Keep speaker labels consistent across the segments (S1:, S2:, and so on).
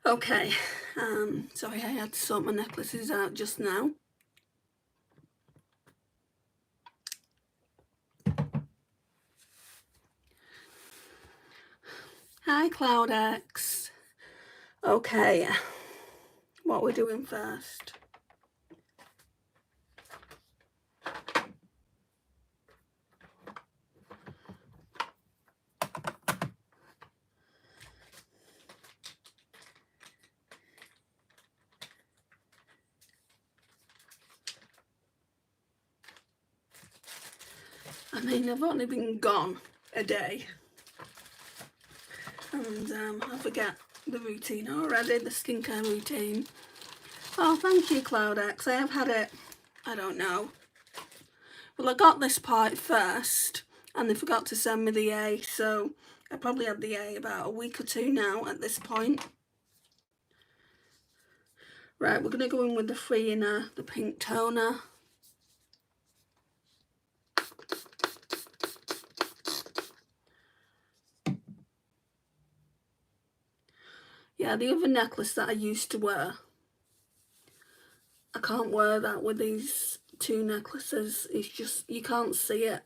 S1: Okay, sorry, I had to sort my necklaces out just now. Hi, CloudX. Okay, what we're doing first. I mean, I've only been gone a day, and I forget the routine already, the skincare routine. Oh, thank you, CloudX. I have had it, I don't know. Well, I got this part first, and they forgot to send me the A, so I probably had the A about a week or two now at this point. Right, we're going to go in with the Freeiner, the pink toner. Yeah, the other necklace that I used to wear, I can't wear that with these two necklaces. It's just, you can't see it.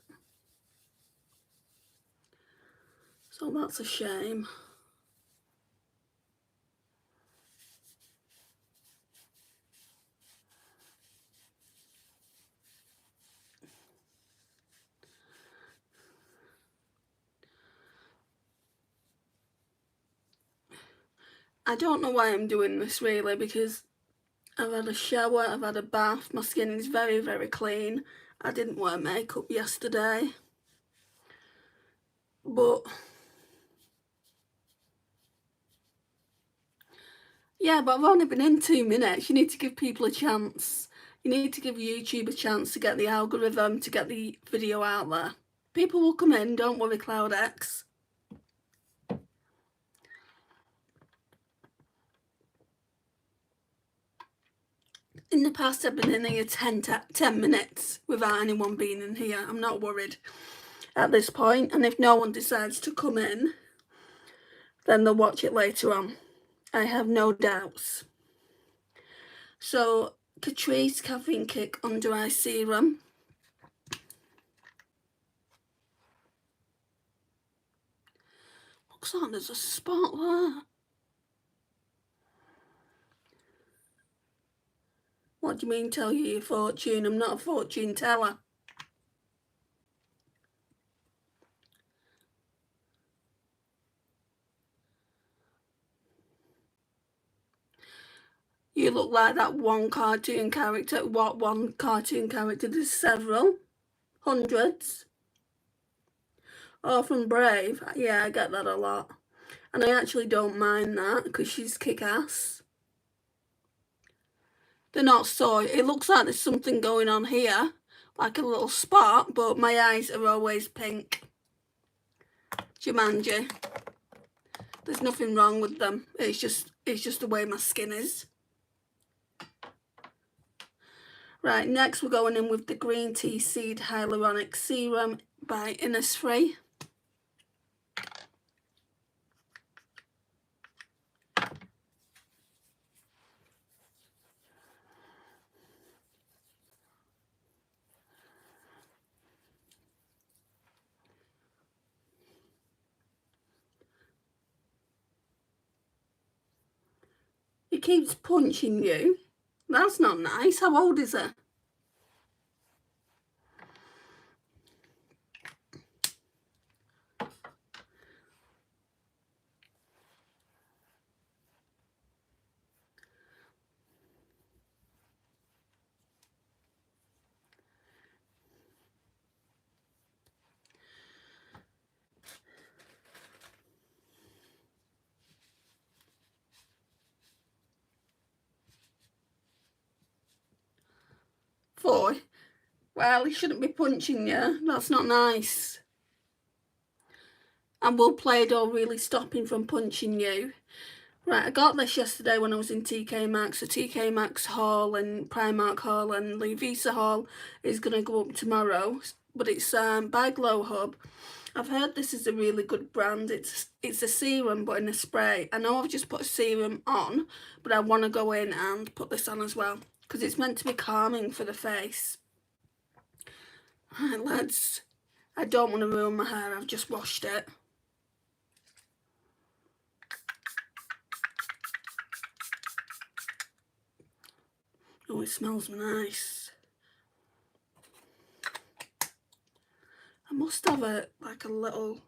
S1: So that's a shame. I don't know why I'm doing this really, because I've had a shower, I've had a bath, my skin is very, very clean. I didn't wear makeup yesterday. But yeah, but I've only been in 2 minutes. You need to give people a chance. You need to give YouTube a chance to get the algorithm, to get the video out there. People will come in, don't worry, CloudX. In the past, I've been in here 10 minutes without anyone being in here. I'm not worried at this point. And if no one decides to come in, then they'll watch it later on. I have no doubts. So, Catrice Caffeine Kick Under Eye Serum. Looks like there's a spot there. What do you mean tell you your fortune? I'm not a fortune teller. You look like that one cartoon character. What one cartoon character? There's several. Hundreds. Oh, from Brave. Yeah, I get that a lot. And I actually don't mind that, because she's kick-ass. They're not so... It looks like there's something going on here, like a little spot, but my eyes are always pink. Jumanji. There's nothing wrong with them. It's just the way my skin is. Right, next we're going in with the Green Tea Seed Hyaluronic Serum by Innisfree. It keeps punching you. That's not nice. How old is it? Four. Well, he shouldn't be punching you. That's not nice. And will Play-Doh really stop him from punching you? Right, I got this yesterday when I was in TK Maxx. The TK Maxx haul and Primark haul and Lee Visa haul is going to go up tomorrow. But it's by Glow Hub. I've heard this is a really good brand. It's a serum but in a spray. I know I've just put a serum on, but I want to go in and put this on as well because it's meant to be calming for the face. Right, lads, I don't want to ruin my hair. I've just washed it. Oh, it smells nice. I must have like a little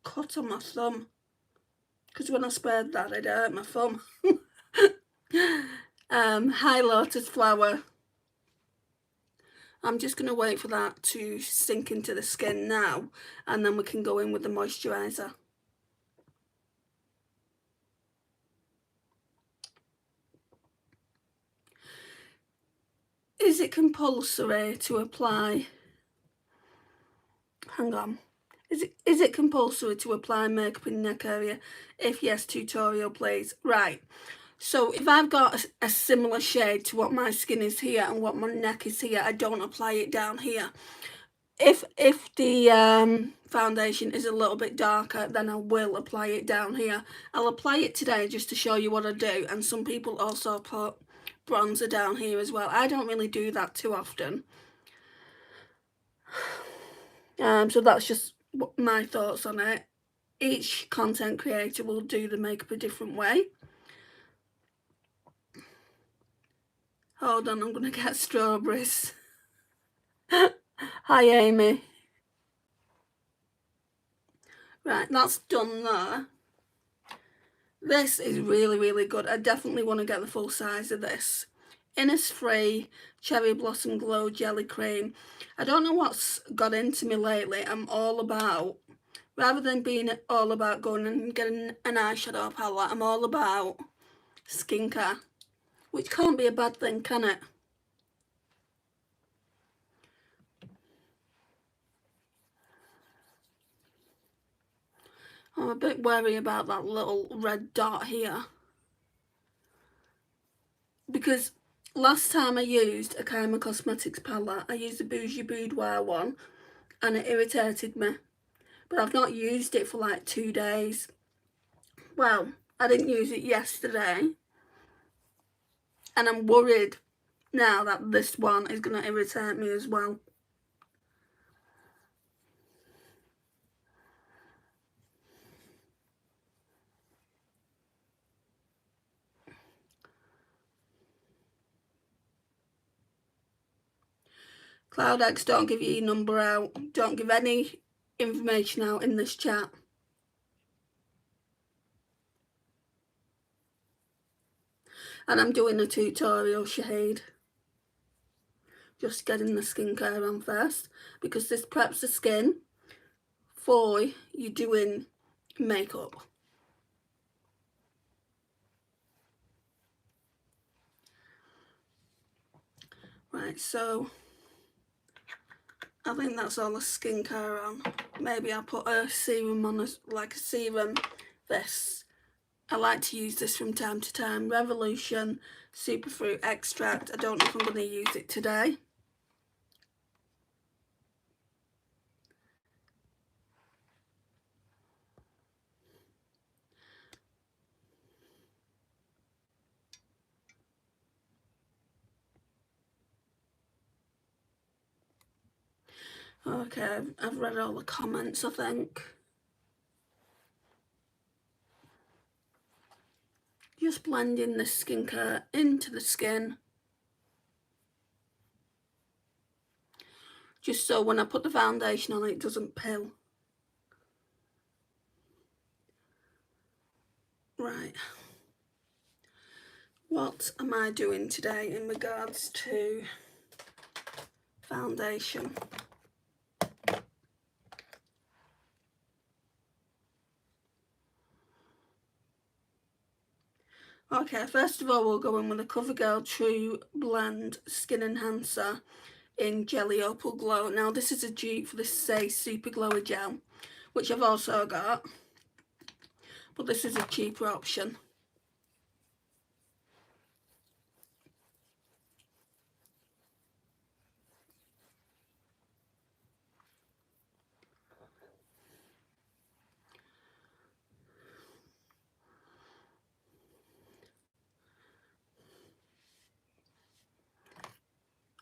S1: cut on my thumb because when I sprayed that it hurt my thumb. High Lotus Flower. I'm just going to wait for that to sink into the skin now, and then we can go in with the moisturizer. Is it compulsory to apply? Hang on. Is it compulsory to apply makeup in the neck area? If yes, tutorial please. Right. So if I've got a similar shade to what my skin is here and what my neck is here, I don't apply it down here. If the foundation is a little bit darker, then I will apply it down here. I'll apply it today just to show you what I do, and some people also put bronzer down here as well. I don't really do that too often. So that's just my thoughts on it. Each content creator will do the makeup a different way. Hold on, I'm going to get strawberries. Hi, Amy. Right, that's done there. This is really, really good. I definitely want to get the full size of this. Innisfree Cherry Blossom Glow Jelly Cream. I don't know what's got into me lately. I'm all about, rather than being all about going and getting an eyeshadow palette, I'm all about skincare, which can't be a bad thing, can it? I'm a bit wary about that little red dot here, because last time I used a Kaima Cosmetics palette, I used the Bougie Boudoir one, and it irritated me. But I've not used it for like 2 days. Well, I didn't use it yesterday, and I'm worried now that this one is going to irritate me as well. CloudX, don't give your number out. Don't give any information out in this chat. And I'm doing a tutorial shade. Just getting the skincare on first, because this preps the skin for you doing makeup. Right, so I think that's all the skincare on. Maybe I'll put a serum on, like a serum. This, I like to use this from time to time. Revolution Superfruit Extract. I don't know if I'm going to use it today. Okay, I've read all the comments, I think. Just blending the skincare into the skin. Just so when I put the foundation on, it doesn't peel. Right. What am I doing today in regards to foundation? Okay, first of all, we'll go in with the CoverGirl True Blend Skin Enhancer in Jelly Opal Glow. Now, this is a dupe for the Say Super Glowy Gel, which I've also got, but this is a cheaper option.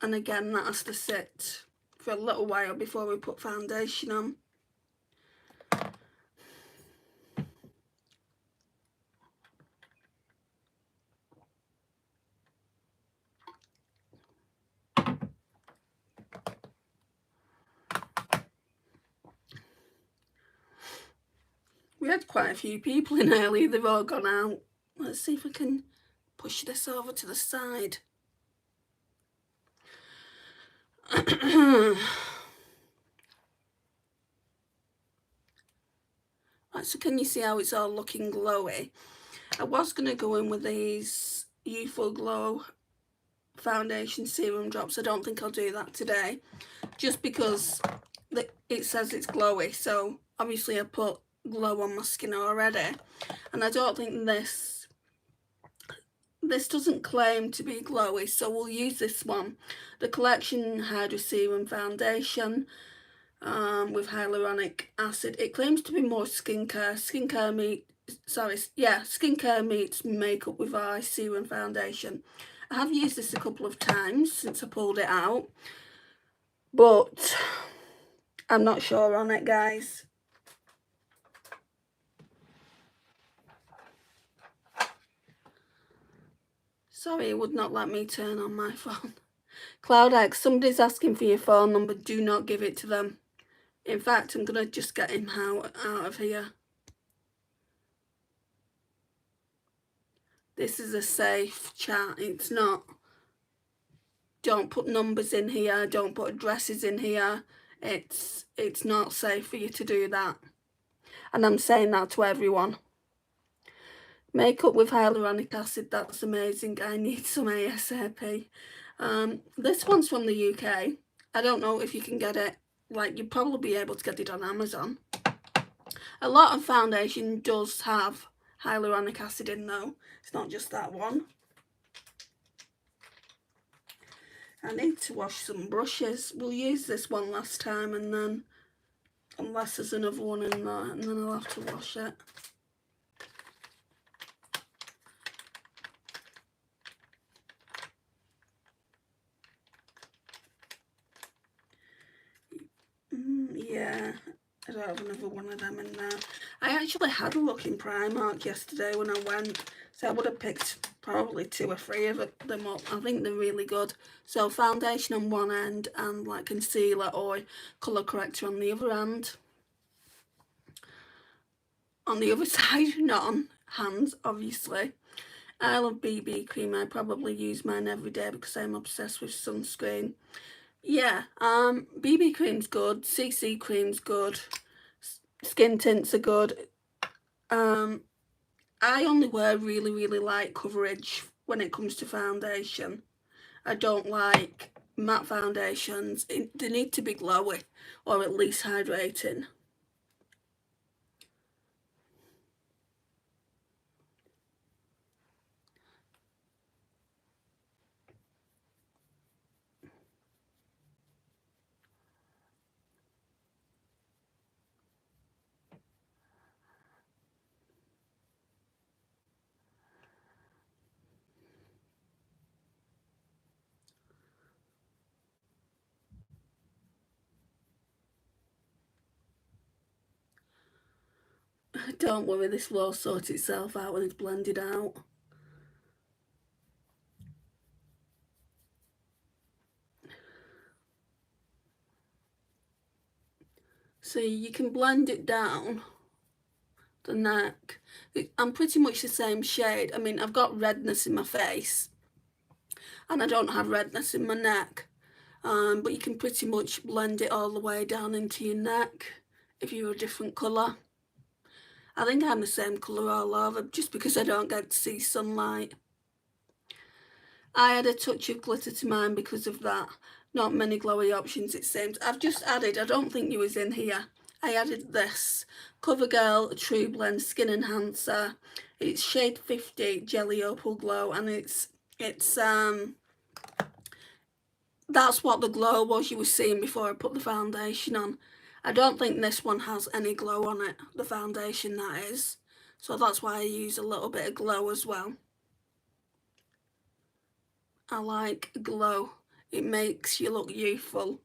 S1: And again, that has to sit for a little while before we put foundation on. We had quite a few people in earlier, they've all gone out. Let's see if I can push this over to the side. Right, so can you see how it's all looking glowy? I was going to go in with these Youthful Glow foundation serum drops. I don't think I'll do that today, just because it says it's glowy, so obviously I put glow on my skin already, and I don't think this doesn't claim to be glowy, so we'll use this one, the Collection Hydra Serum Foundation with hyaluronic acid. It claims to be more skincare meets makeup with eye serum foundation. I have used this a couple of times since I pulled it out, but I'm not sure on it, guys. Sorry, it would not let me turn on my phone. CloudX, somebody's asking for your phone number. Do not give it to them. In fact, I'm going to just get him out of here. This is a safe chat. It's not. Don't put numbers in here. Don't put addresses in here. It's not safe for you to do that. And I'm saying that to everyone. Makeup with hyaluronic acid, that's amazing. I need some ASAP. This one's from the UK. I don't know if you can get it. Like, you'd probably be able to get it on Amazon. A lot of foundation does have hyaluronic acid in, though. It's not just that one. I need to wash some brushes. We'll use this one last time, and then, unless there's another one in there, and then I'll have to wash it. Yeah, I don't have another one of them in there. I actually had a look in Primark yesterday when I went, so I would have picked probably 2 or 3 of them up. I think they're really good. So foundation on one end and like concealer or colour corrector on the other end. On the other side, not on hands, obviously. I love BB cream. I probably use mine every day because I'm obsessed with sunscreen. Yeah, BB cream's good, CC cream's good, skin tints are good. I only wear really, really light coverage when it comes to foundation. I don't like matte foundations. They need to be glowy or at least hydrating. Don't worry, this will all sort itself out when it's blended out. So you can blend it down the neck. I'm pretty much the same shade. I mean, I've got redness in my face and I don't have redness in my neck. But you can pretty much blend it all the way down into your neck if you're a different colour. I think I'm the same colour all over just because I don't get to see sunlight. I had a touch of glitter to mine because of that. Not many glowy options, it seems. I've just added, I don't think you was in here, I added this CoverGirl True Blend Skin Enhancer. It's shade 50 Jelly Opal Glow, and it's that's what the glow was you were seeing before I put the foundation on. I don't think this one has any glow on it, the foundation that is. So that's why I use a little bit of glow as well. I like glow. It makes you look youthful.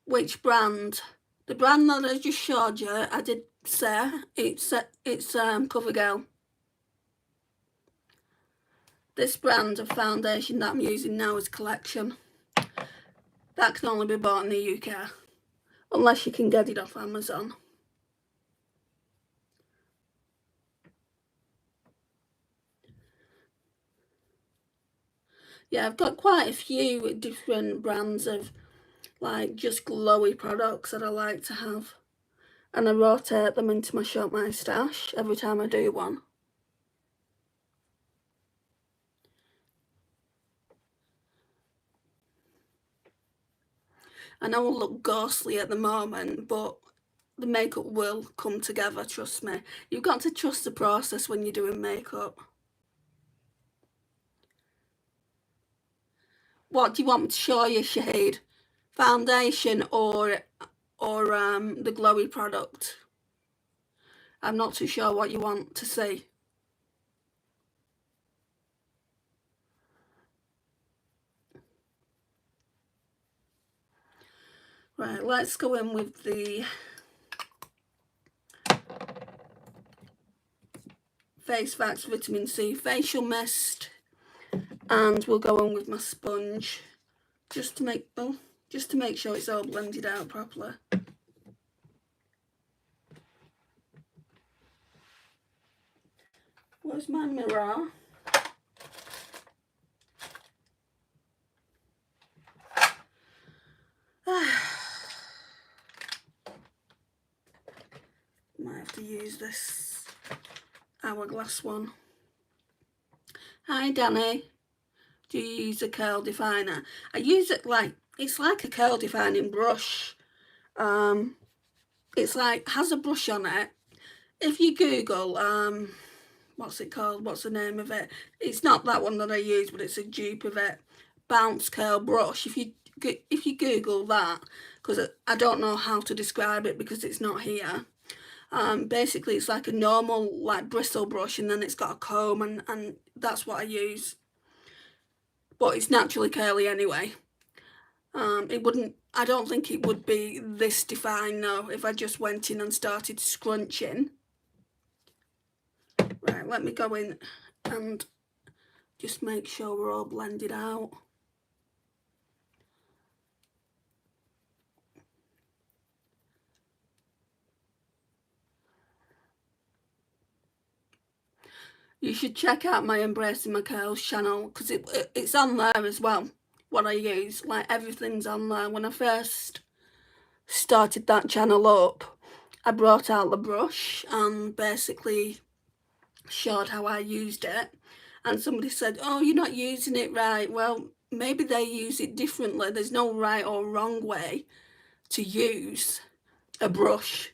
S1: Which brand? The brand that I just showed you, I did say it's CoverGirl. This brand of foundation that I'm using now is Collection. That can only be bought in the UK, unless you can get it off Amazon. Yeah, I've got quite a few different brands of like just glowy products that I like to have, and I rotate them into my Shop My Stash every time I do one. I know I look ghostly at the moment, but the makeup will come together, trust me. You've got to trust the process when you're doing makeup. What do you want me to show you, Shahid? Foundation or the glowy product? I'm not too sure what you want to see. Right, let's go in with the Face Facts Vitamin C Facial Mist, and we'll go in with my sponge just to make sure it's all blended out properly. Where's my mirror? Might have to use this hourglass one. Hi Danny, do you use a curl definer? I use it it's like a curl defining brush. It's like, has a brush on it. If you Google, what's it called? What's the name of it? It's not that one that I use, but it's a dupe of it. Bounce curl brush. If you Google that, because I don't know how to describe it because it's not here. Basically, it's like a normal like bristle brush, and then it's got a comb, and that's what I use. But it's naturally curly anyway. I don't think it would be this defined though if I just went in and started scrunching. Right, let me go in and just make sure we're all blended out. You should check out my Embracing My Curls channel because it's on there as well, what I use. Like, everything's on there. When I first started that channel up, I brought out the brush and basically showed how I used it. And somebody said, oh, you're not using it right. Well, maybe they use it differently. There's no right or wrong way to use a brush.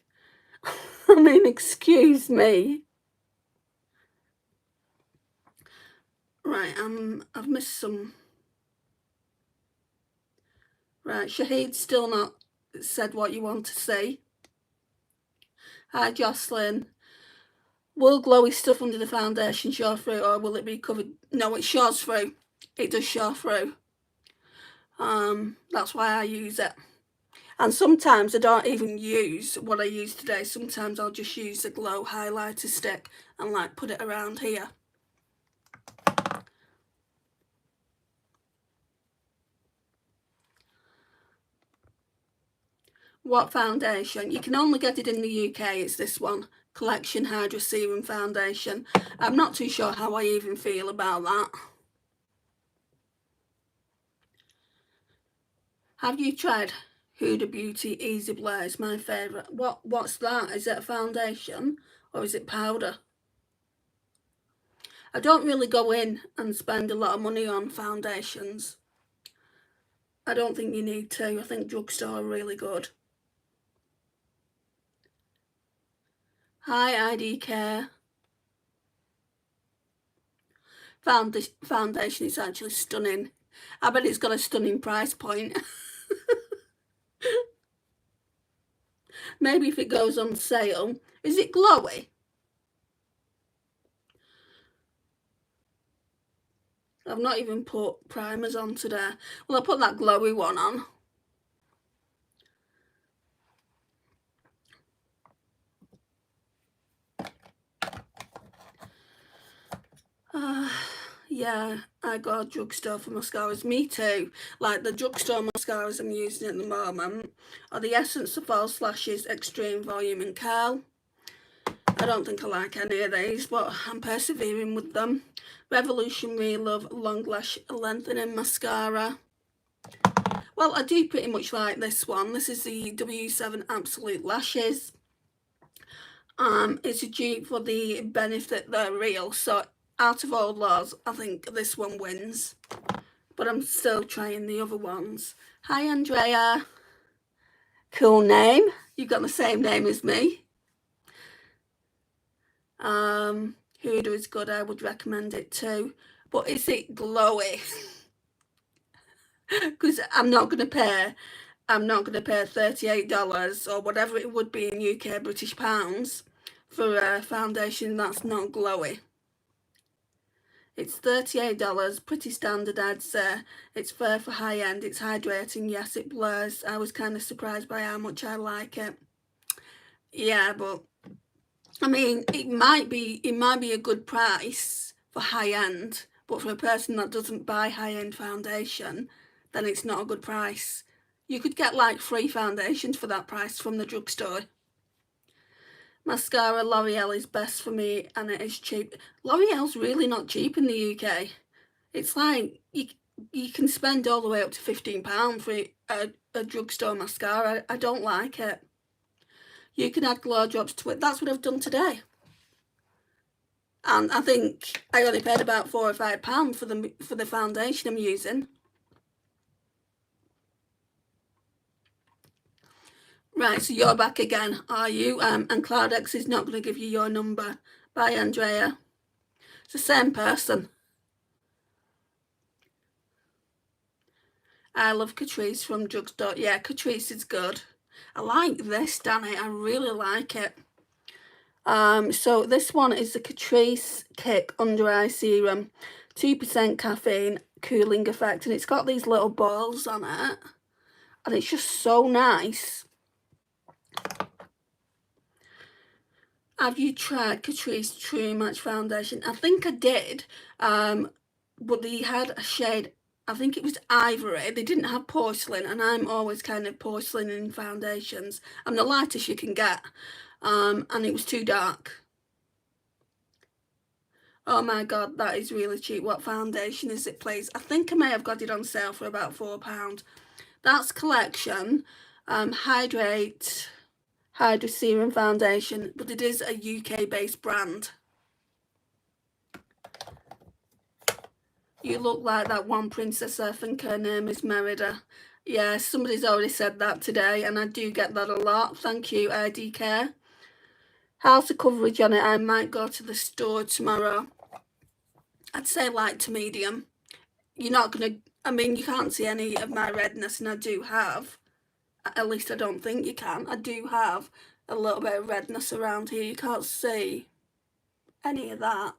S1: I mean, excuse me. Right, I've missed some. Right, Shahid's still not said what you want to see. Hi, Jocelyn. Will glowy stuff under the foundation show through, or will it be covered? No, it shows through. It does show through. That's why I use it. And sometimes I don't even use what I use today. Sometimes I'll just use a glow highlighter stick and like put it around here. What foundation? You can only get it in the UK. It's this one, Collection Hydra Serum Foundation. I'm not too sure how I even feel about that. Have you tried Huda Beauty Easy Blaze? My favourite. What's that? Is it a foundation or is it powder? I don't really go in and spend a lot of money on foundations. I don't think you need to. I think drugstore are really good. Hi, IDK. Foundation is actually stunning. I bet it's got a stunning price point. Maybe if it goes on sale. Is it glowy? I've not even put primers on today. Well, I put that glowy one on. Yeah, I got a drugstore for mascaras. Me too. Like the drugstore mascaras I'm using at the moment are the Essence of False Lashes Extreme Volume and Curl. I don't think I like any of these, but I'm persevering with them. Revolutionary Love Long Lash Lengthening Mascara. Well, I do pretty much like this one. This is the W7 Absolute Lashes. It's a dupe for the Benefit They're Real, so out of all those, I think this one wins. But I'm still trying the other ones. Hi, Andrea. Cool name. You've got the same name as me. Huda is good. I would recommend it too. But is it glowy? Because I'm not going to pay $38 or whatever it would be in UK British pounds for a foundation that's not glowy. It's $38, pretty standard, I'd say. It's fair for high end, it's hydrating, yes, it blurs. I was kind of surprised by how much I like it. Yeah, but I mean, it might be a good price for high end, but for a person that doesn't buy high end foundation, then it's not a good price. You could get like 3 foundations for that price from the drugstore. Mascara, L'Oreal is best for me and it is cheap. L'Oreal's really not cheap in the UK. It's like you can spend all the way up to £15 for a drugstore mascara. I don't like it. You can add glow drops to it. That's what I've done today. And I think I only paid about £4 or £5 for the foundation I'm using. Right, so you're back again, are you? And Cloudex is not going to give you your number. Bye, Andrea. It's the same person. I love Catrice from Drugstore. Yeah, Catrice is good. I like this, Danny. I really like it. So this one is the Catrice Kick Under Eye Serum. 2% caffeine, cooling effect. And it's got these little balls on it. And it's just so nice. Have you tried Catrice True Match Foundation? I think I did, but they had a shade, I think it was ivory. They didn't have porcelain, and I'm always kind of porcelain in foundations. I'm the lightest you can get, and it was too dark. Oh my god, that is really cheap. What foundation is it, please? I think I may have got it on sale for about £4. That's Collection. Hydrate Hydra Serum Foundation, but it is a UK based brand. You look like that one princess, I think her name is Merida. Yeah, somebody's already said that today, and I do get that a lot. Thank you, IDK. How's the coverage on it? I might go to the store tomorrow. I'd say light to medium. You're not going to, I mean, you can't see any of my redness, and I do have, at least I don't think you can, I do have a little bit of redness around here. You can't see any of that.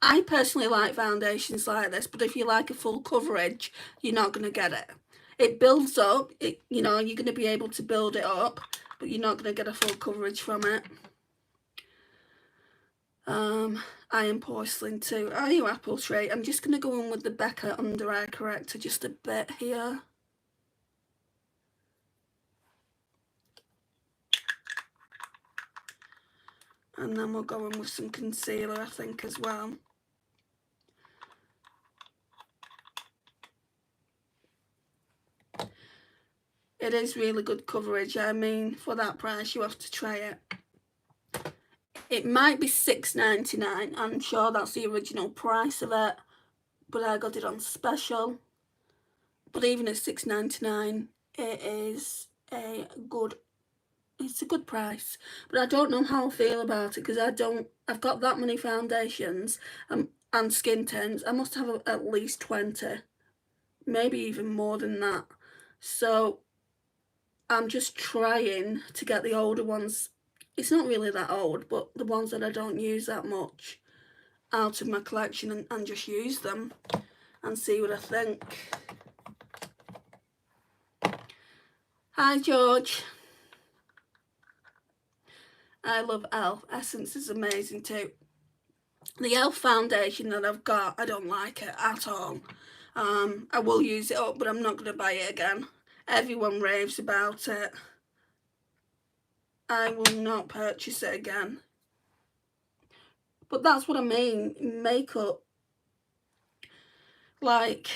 S1: I personally like foundations like this, but if you like a full coverage, you're not going to get it. It builds up, you know, you're going to be able to build it up, but you're not going to get a full coverage from it. I am porcelain too. Are you apple tree? I'm just going to go in with the Becca Under Eye Corrector just a bit here. And then we'll go in with some concealer, I think, as well. It is really good coverage. I mean, for that price, you have to try it. It might be $6.99. I'm sure that's the original price of it, but I got it on special. But even at $6.99, it is it's a good price. But I don't know how I feel about it, because I've got that many foundations and skin tints. I must have at least 20, maybe even more than that. So I'm just trying to get the older ones, it's not really that old, but the ones that I don't use that much, out of my collection and just use them. and see what I think. Hi George. I love e.l.f. Essence is amazing too. The e.l.f. foundation that I've got, I don't like it at all. I will use it up, but I'm not going to buy it again. Everyone raves about it. I will not purchase it again. But that's what I mean. Makeup, like,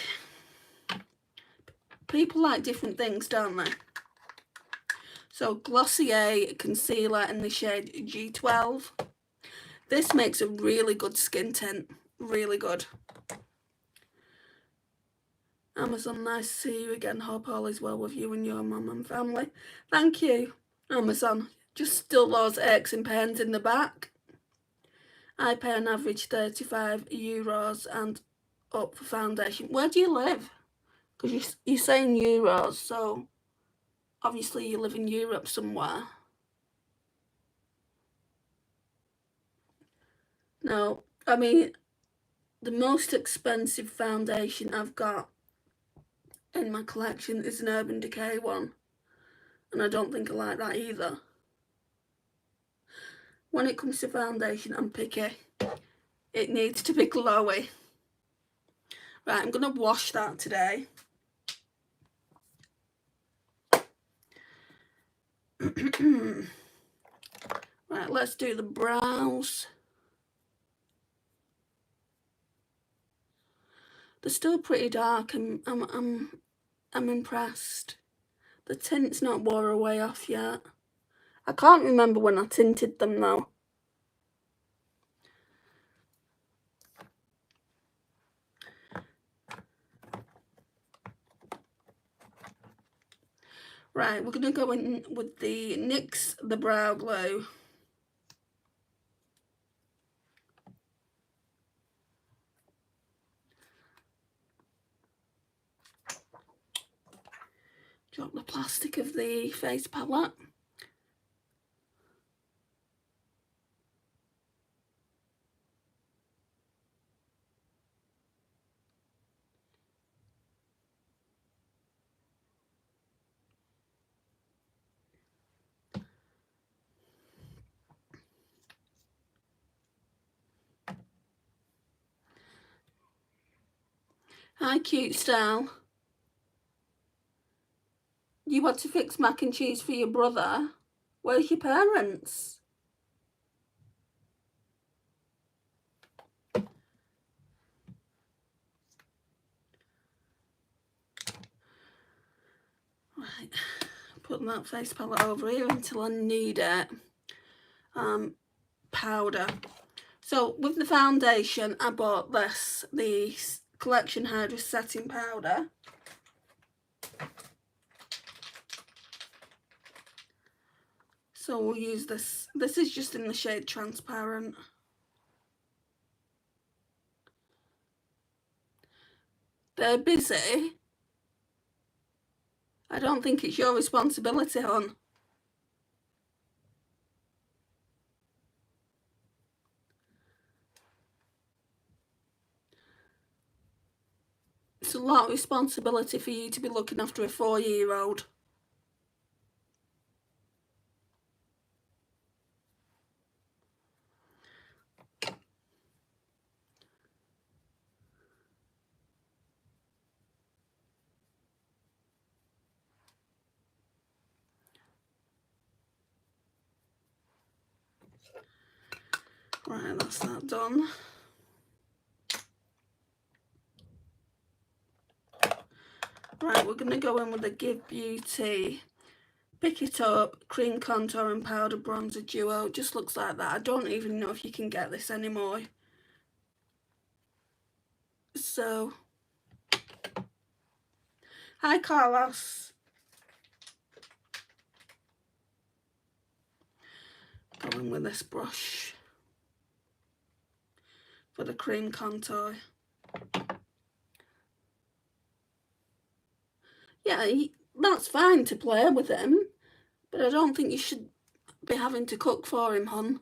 S1: people like different things, don't they? So Glossier concealer in the shade G12. This makes a really good skin tint. Really good. Amazon, nice to see you again. Hope all is well with you and your mum and family. Thank you, Amazon. Just still those aches and pains in the back. I pay an average €35 and up for foundation. Where do you live? Because you're saying euros, so obviously you live in Europe somewhere. No, I mean, the most expensive foundation I've got in my collection is an Urban Decay one. And I don't think I like that either. When it comes to foundation, I'm picky. It needs to be glowy. Right, I'm going to wash that today. Right, let's do the brows. They're still pretty dark. I'm impressed. The tint's not wore away off yet. I can't remember when I tinted them though. Right, we're going to go in with the NYX The Brow Glue. Drop the plastic of the face palette. Hi, Cute Style. You want to fix mac and cheese for your brother? Where's your parents? Right, put that face palette over here until I need it. Powder. So with the foundation, I bought this, the Collection Hydra Setting Powder. So we'll use this. This is just in the shade Transparent. They're busy. I don't think it's your responsibility, hon. It's a lot of responsibility for you to be looking after a 4-year-old. Right, that's that done. Right, we're going to go in with the Give Beauty Pick It Up Cream Contour and Powder Bronzer Duo. It just looks like that. I don't even know if you can get this anymore. So, hi Carlos. Go in with this brush for the cream contour. Yeah, that's fine to play with him, but I don't think you should be having to cook for him, hon.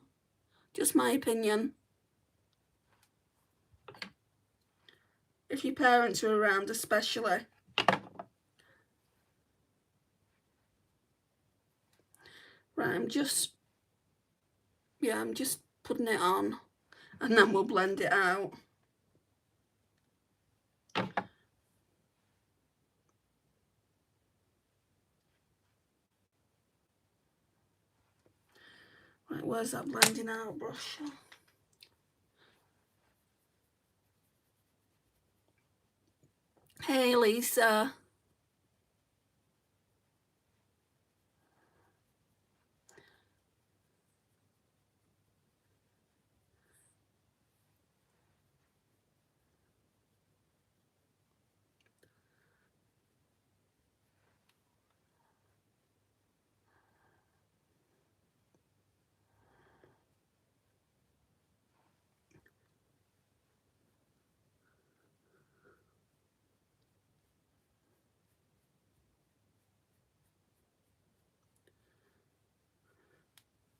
S1: Just my opinion. if your parents are around especially. Right, I'm just putting it on and then we'll blend it out. Right, where's that blending out brush? Hey Lisa.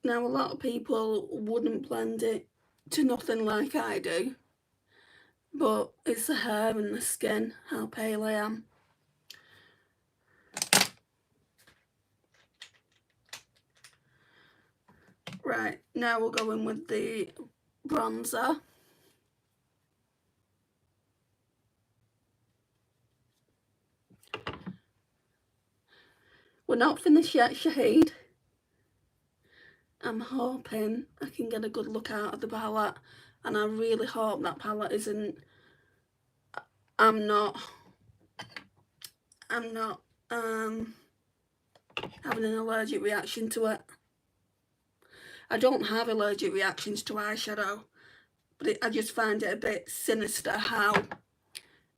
S1: Now a lot of people wouldn't blend it to nothing like I do, but it's the hair and the skin, how pale I am. Right, now we'll go in with the bronzer. We're not finished yet, Shahid. I'm hoping I can get a good look out of the palette, and I really hope that palette isn't, I'm not having an allergic reaction to it. I don't have allergic reactions to eyeshadow, but I just find it a bit sinister how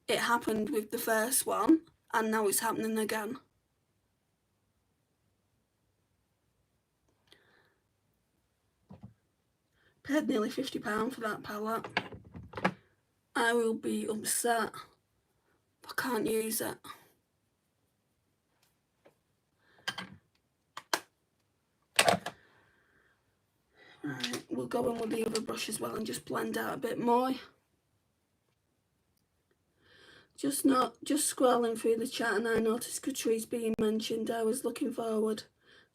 S1: it happened with the first one and now it's happening again. Paid nearly £50 for that palette. I will be upset if I can't use it. Right, we'll go in with the other brush as well and just blend out a bit more. Just scrolling through the chat and I noticed Catrice being mentioned. I was looking forward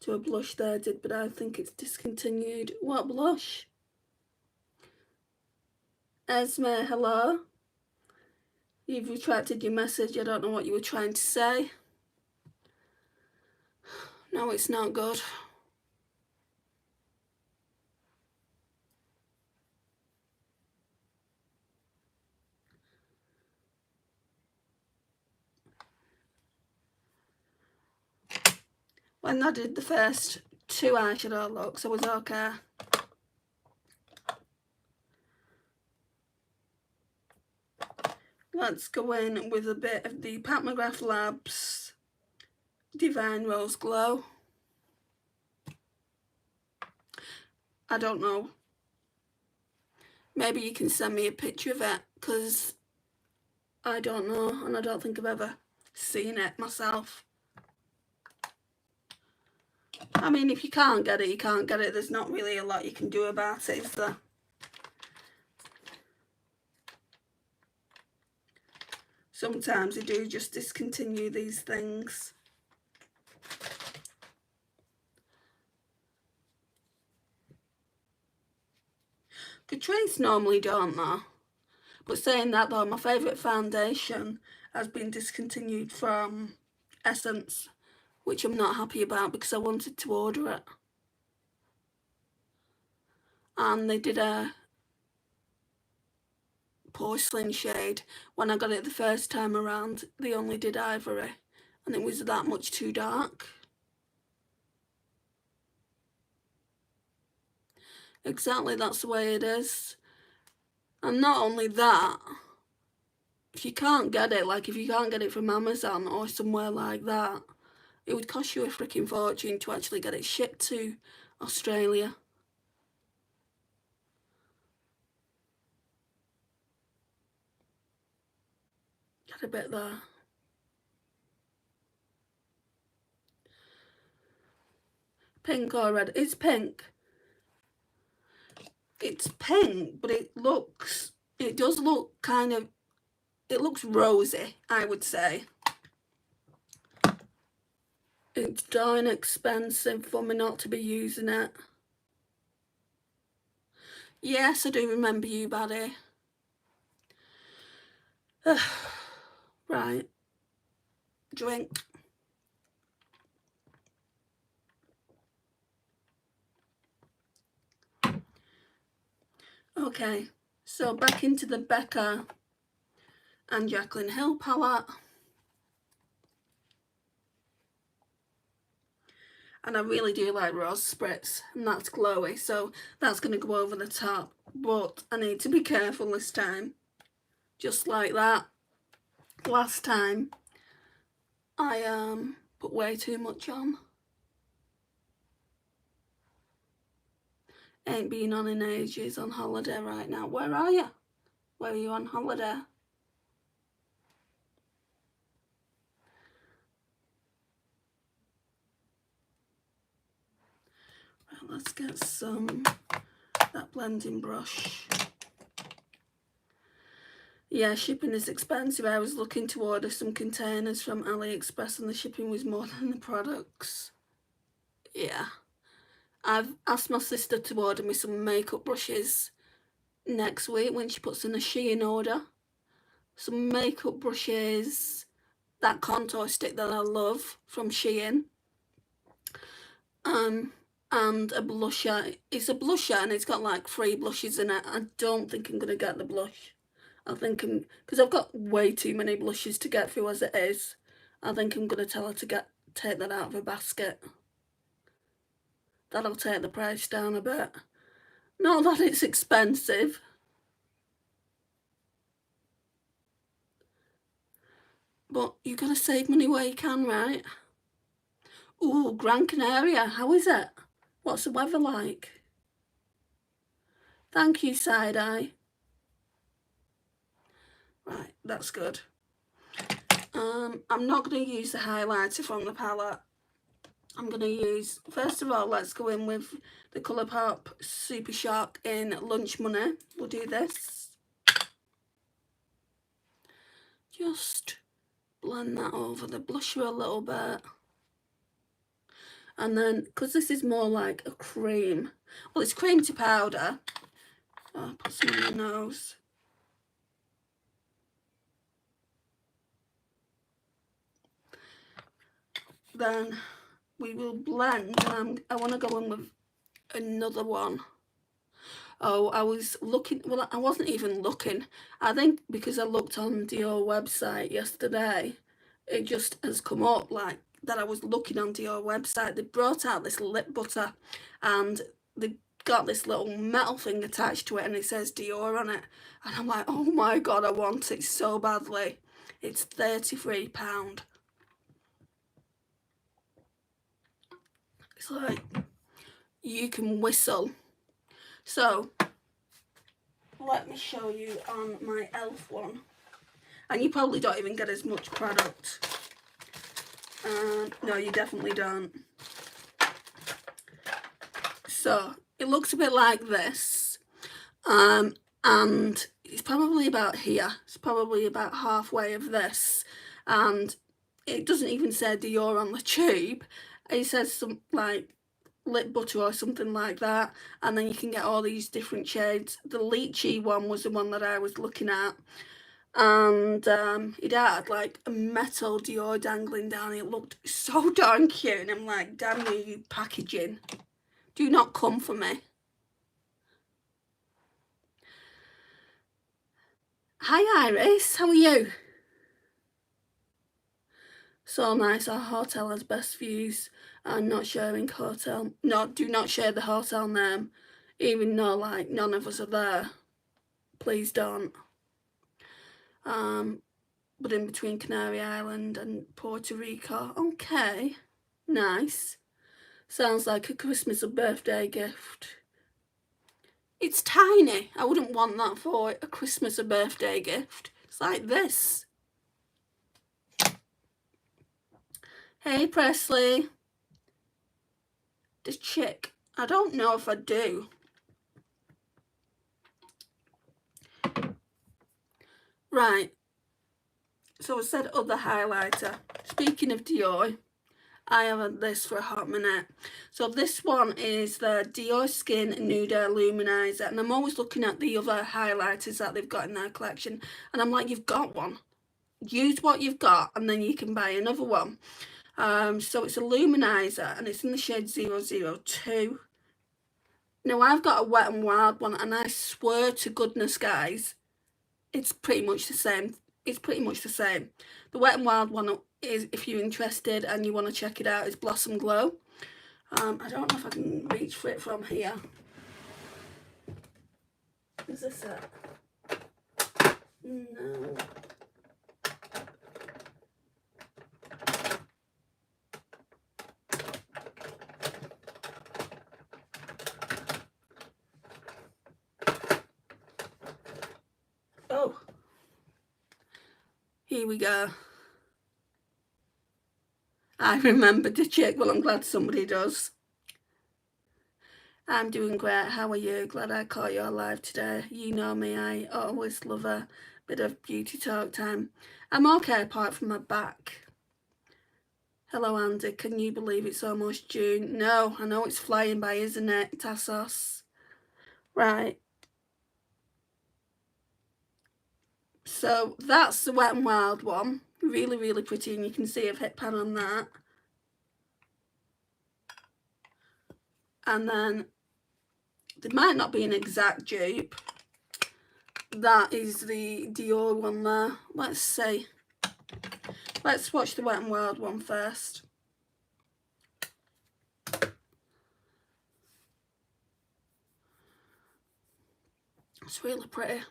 S1: to a blush there, but I think it's discontinued. What blush? Esme, hello. You've retracted your message. I don't know what you were trying to say. No, it's not good. When I did the first 2 eyeshadow looks, I was okay. Let's go in with a bit of the Pat McGrath Labs Divine Rose Glow. I don't know. Maybe you can send me a picture of it, because I don't know, and I don't think I've ever seen it myself. I mean, if you can't get it, you can't get it. There's not really a lot you can do about it, is there? Sometimes they do just discontinue these things. Catrice normally don't though. But saying that though, my favourite foundation has been discontinued from Essence, which I'm not happy about because I wanted to order it. And they did a porcelain shade. When I got it the first time around, they only did ivory, and it was that much too dark. Exactly, that's the way it is. And not only that, if you can't get it, like if you can't get it from Amazon or somewhere like that, it would cost you a freaking fortune to actually get it shipped to Australia. Get a bit there. Pink or red? It's pink. It's pink, but it does look kind of it looks rosy, I would say. It's darn expensive for me not to be using it. Yes, I do remember you, Buddy. Right. Drink. Okay, so back into the Becca and Jaclyn Hill palette. And I really do like Rose Spritz, and that's glowy, so that's going to go over the top. But I need to be careful this time. Just like that. Last time, I put way too much on. Ain't been on in ages, on holiday right now. Where are you? Where are you on holiday? Right, let's get that blending brush. Yeah, shipping is expensive. I was looking to order some containers from AliExpress and the shipping was more than the products. Yeah. I've asked my sister to order me some makeup brushes next week when she puts in a Shein order. Some makeup brushes, that contour stick that I love from Shein, and a blusher. It's a blusher and it's got like 3 blushes in it. I don't think I'm going to get the blush. I think because I've got way too many blushes to get through as it is. I think I'm going to tell her to take that out of her basket. That'll take the price down a bit. Not that it's expensive. But you got to save money where you can, right? Ooh, Gran Canaria, how is it? What's the weather like? Thank you, Side Eye. Right, that's good. I'm not going to use the highlighter from the palette. I'm going to use, first of all, let's go in with the Colourpop Super Shock in Lunch Money. We'll do this. Just blend that over the blusher a little bit. And then, because this is more like a cream, well, it's cream to powder. I'll put some on my nose. Then we will blend, and I want to go in with another one. Oh, I was looking, well, I wasn't even looking. I think because I looked on Dior website yesterday, it just has come up like that I was looking on Dior website. They brought out this lip butter and they got this little metal thing attached to it and it says Dior on it. And I'm like, oh my God, I want it so badly. It's £33. It's like, you can whistle. So, let me show you on my e.l.f. one. And you probably don't even get as much product. No, you definitely don't. So, it looks a bit like this. And it's probably about here. It's probably about halfway of this. And it doesn't even say Dior on the tube. It says some like lip butter or something like that, and then you can get all these different shades. The lychee one was the one that I was looking at, and it had like a metal Dior dangling down. It looked so darn cute, and I'm like, damn you packaging, do not come for me. Hi Iris, how are you? So nice. Our hotel has best views. And not sharing hotel. No, do not share the hotel name, even though like none of us are there. Please don't. But in between Canary Island and Puerto Rico. Okay, nice. Sounds like a Christmas or birthday gift. It's tiny. I wouldn't want that for a Christmas or birthday gift. It's like this. Hey Presley. The chick. I don't know if I do. Right. So I said other highlighter. Speaking of Dior, I have had this for a hot minute. So this one is the Dior Skin Nude Luminizer, and I'm always looking at the other highlighters that they've got in their collection, and I'm like, you've got one. Use what you've got, and then you can buy another one. So it's a luminizer, and it's in the shade 002. Now I've got a Wet n Wild one, and I swear to goodness, guys, it's pretty much the same. It's pretty much the same. The Wet n Wild one is, if you're interested and you want to check it out, is Blossom Glow. I don't know if I can reach for it from here. Is this it? No. Oh. Here we go. I remember to check. Well, I'm glad somebody does. I'm doing great. How are you? Glad I caught you alive today. You know me, I always love a bit of beauty talk time. I'm okay apart from my back. Hello, Andy. Can you believe it's almost June? No, I know it's flying by, isn't it, Tassos? Right. So that's the Wet n Wild one. Really, really pretty, and you can see I've hit pan on that. And then there might not be an exact dupe. That is the Dior one there. Let's see. Let's watch the Wet n Wild one first. It's really pretty.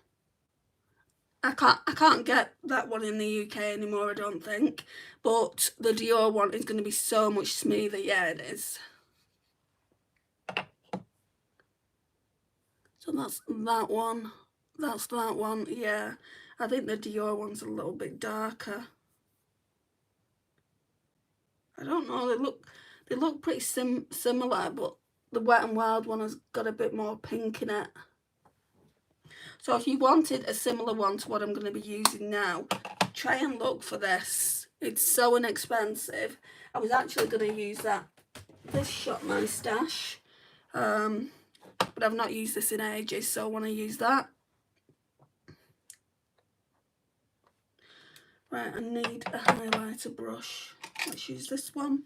S1: I can't get that one in the UK anymore, I don't think. But the Dior one is going to be so much smoother. Yeah, it is. So that's that one. That's that one. Yeah, I think the Dior one's a little bit darker. I don't know. They look pretty similar, but the Wet n Wild one has got a bit more pink in it. So if you wanted a similar one to what I'm going to be using now, try and look for this. It's so inexpensive. I was actually going to use this Shop My Stash, but I've not used this in ages, so I want to use that. Right, I need a highlighter brush. Let's use this one.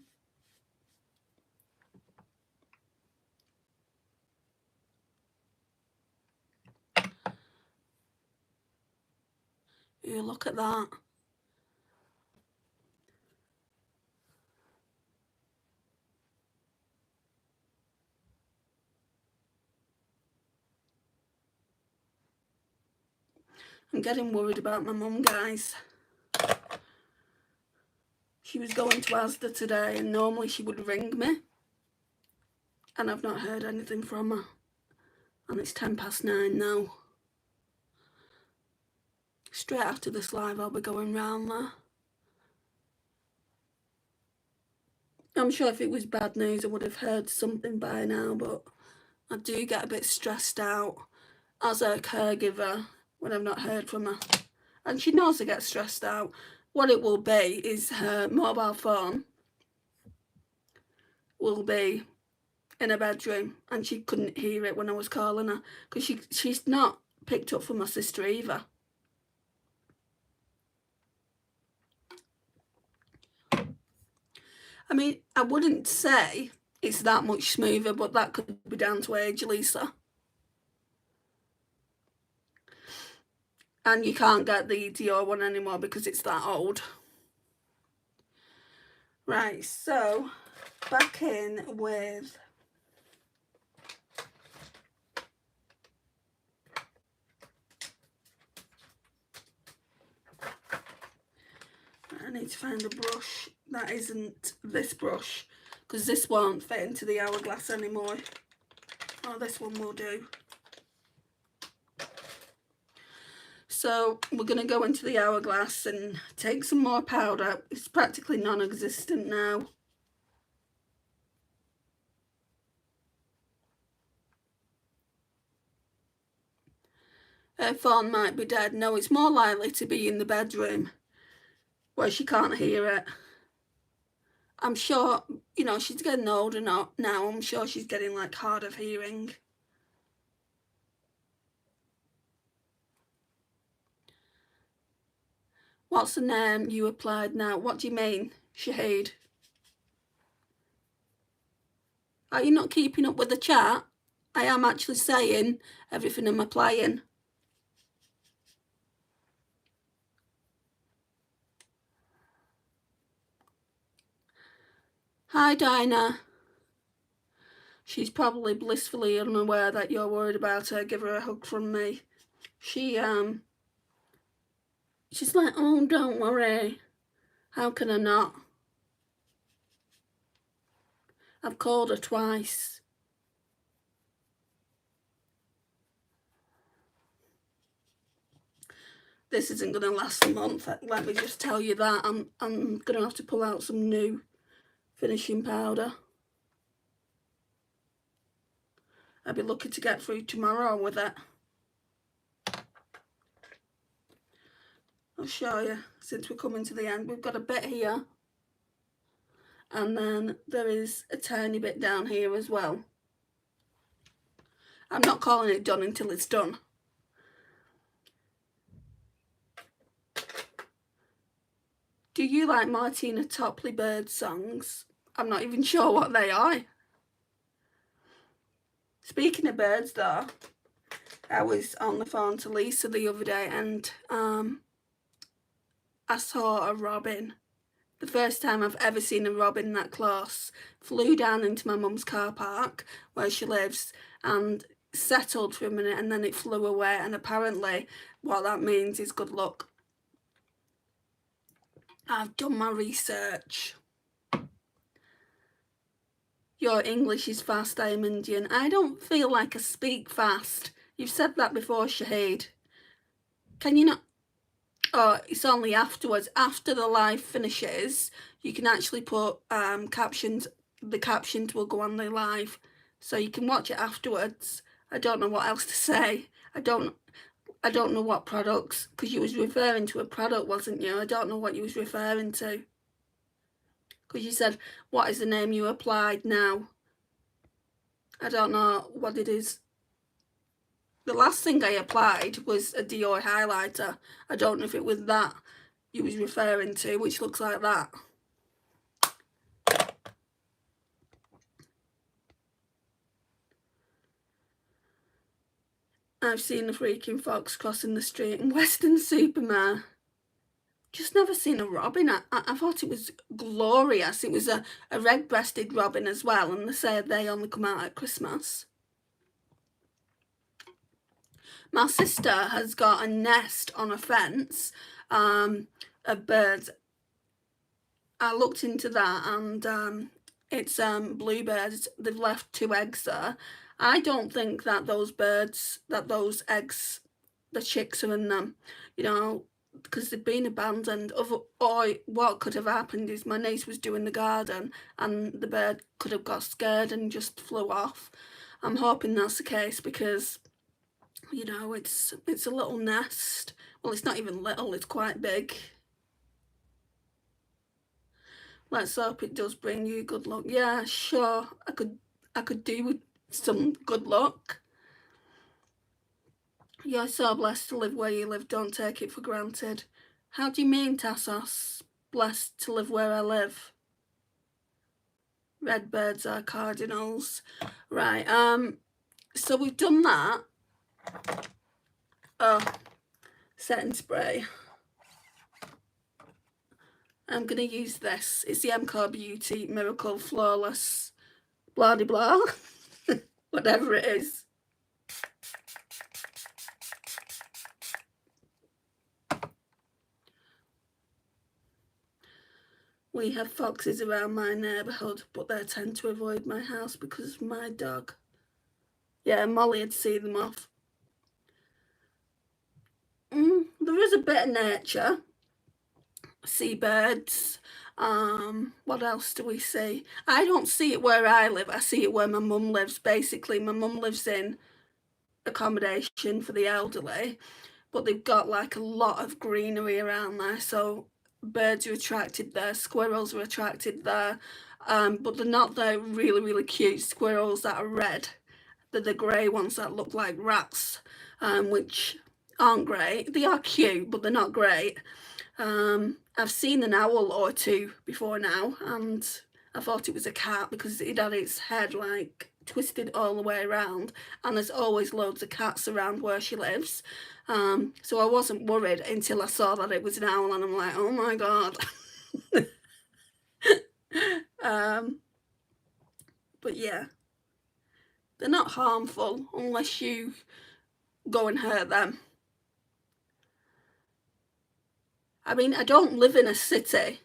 S1: Ooh, look at that. I'm getting worried about my mum, guys. She was going to Asda today, and normally she would ring me, and I've not heard anything from her. And it's 9:10 now. Straight after this live, I'll be going round there. I'm sure if it was bad news, I would have heard something by now, but I do get a bit stressed out as a caregiver when I've not heard from her. And she knows I get stressed out. What it will be is her mobile phone will be in her bedroom, and she couldn't hear it when I was calling her, because she's not picked up from my sister either. I mean, I wouldn't say it's that much smoother, but that could be down to age, Lisa. And you can't get the Dior one anymore because it's that old. Right, so back in with I need to find a brush that isn't this brush, because this won't fit into the hourglass anymore. Oh, this one will do. So we're going to go into the hourglass and take some more powder. It's practically non-existent now. Her phone might be dead. No, it's more likely to be in the bedroom. where she can't hear it. I'm sure, you know, she's getting older now. I'm sure she's getting like hard of hearing. What's the name you applied now? What do you mean, Shahid? Are you not keeping up with the chat? I am actually saying everything I'm applying. Hi, Dinah. She's probably blissfully unaware that you're worried about her. Give her a hug from me. She's like, oh, don't worry. How can I not? I've called her twice. This isn't going to last a month. Let me just tell you that. I'm going to have to pull out some new finishing powder. I'll be lucky to get through tomorrow with it. I'll show you, since we're coming to the end. We've got a bit here, and then there is a tiny bit down here as well. I'm not calling it done until it's done. Do you like Martina Topley Bird songs? I'm not even sure what they are. Speaking of birds though, I was on the phone to Lisa the other day, and I saw a robin. The first time I've ever seen a robin that close. Flew down into my mum's car park where she lives and settled for a minute, and then it flew away, and apparently what that means is good luck. I've done my research. Your English is fast, I am Indian. I don't feel like I speak fast. You've said that before, Shahid. Can you not? Oh, it's only afterwards. After the live finishes, you can actually put captions. The captions will go on the live, so you can watch it afterwards. I don't know what else to say. I don't know what products, because you was referring to a product, wasn't you? I don't know what you was referring to. Because you said, what is the name you applied now? I don't know what it is. The last thing I applied was a Dior highlighter. I don't know if it was that you was referring to, which looks like that. I've seen a freaking fox crossing the street in Weston-super-Mare. Just never seen a robin. I thought it was glorious. It was a red-breasted robin as well, and they say they only come out at Christmas. My sister has got a nest on a fence of birds. I looked into that, and it's bluebirds. They've left 2 eggs there. I don't think that those eggs, the chicks are in them, you know, because they've been abandoned. Or what could have happened is my niece was doing the garden and the bird could have got scared and just flew off. I'm hoping that's the case, because, you know, it's a little nest. Well, it's not even little, it's quite big. Let's hope it does bring you good luck. Yeah, sure, I could do with some good luck. You're so blessed to live where you live. Don't take it for granted. How do you mean, Tassos? Blessed to live where I live. Red birds are cardinals. Right, so we've done that. Oh, setting spray. I'm going to use this. It's the MCO Beauty Miracle Flawless blah de blah. Whatever it is. We have foxes around my neighbourhood, but they tend to avoid my house because of my dog. Yeah, Molly would see them off. There is a bit of nature. Seabirds. What else do we see? I don't see it where I live. I see it where my mum lives. Basically, my mum lives in accommodation for the elderly, but they've got like a lot of greenery around there, so birds are attracted there, squirrels are attracted there, but they're not the really, really cute squirrels that are red. They're the grey ones that look like rats, which aren't great. They are cute, but they're not great. I've seen an owl or two before now, and I thought it was a cat because it had its head like twisted all the way around, and there's always loads of cats around where she lives. So I wasn't worried until I saw that it was an owl, and I'm like, oh my god. But yeah, they're not harmful unless you go and hurt them. I mean, I don't live in a city.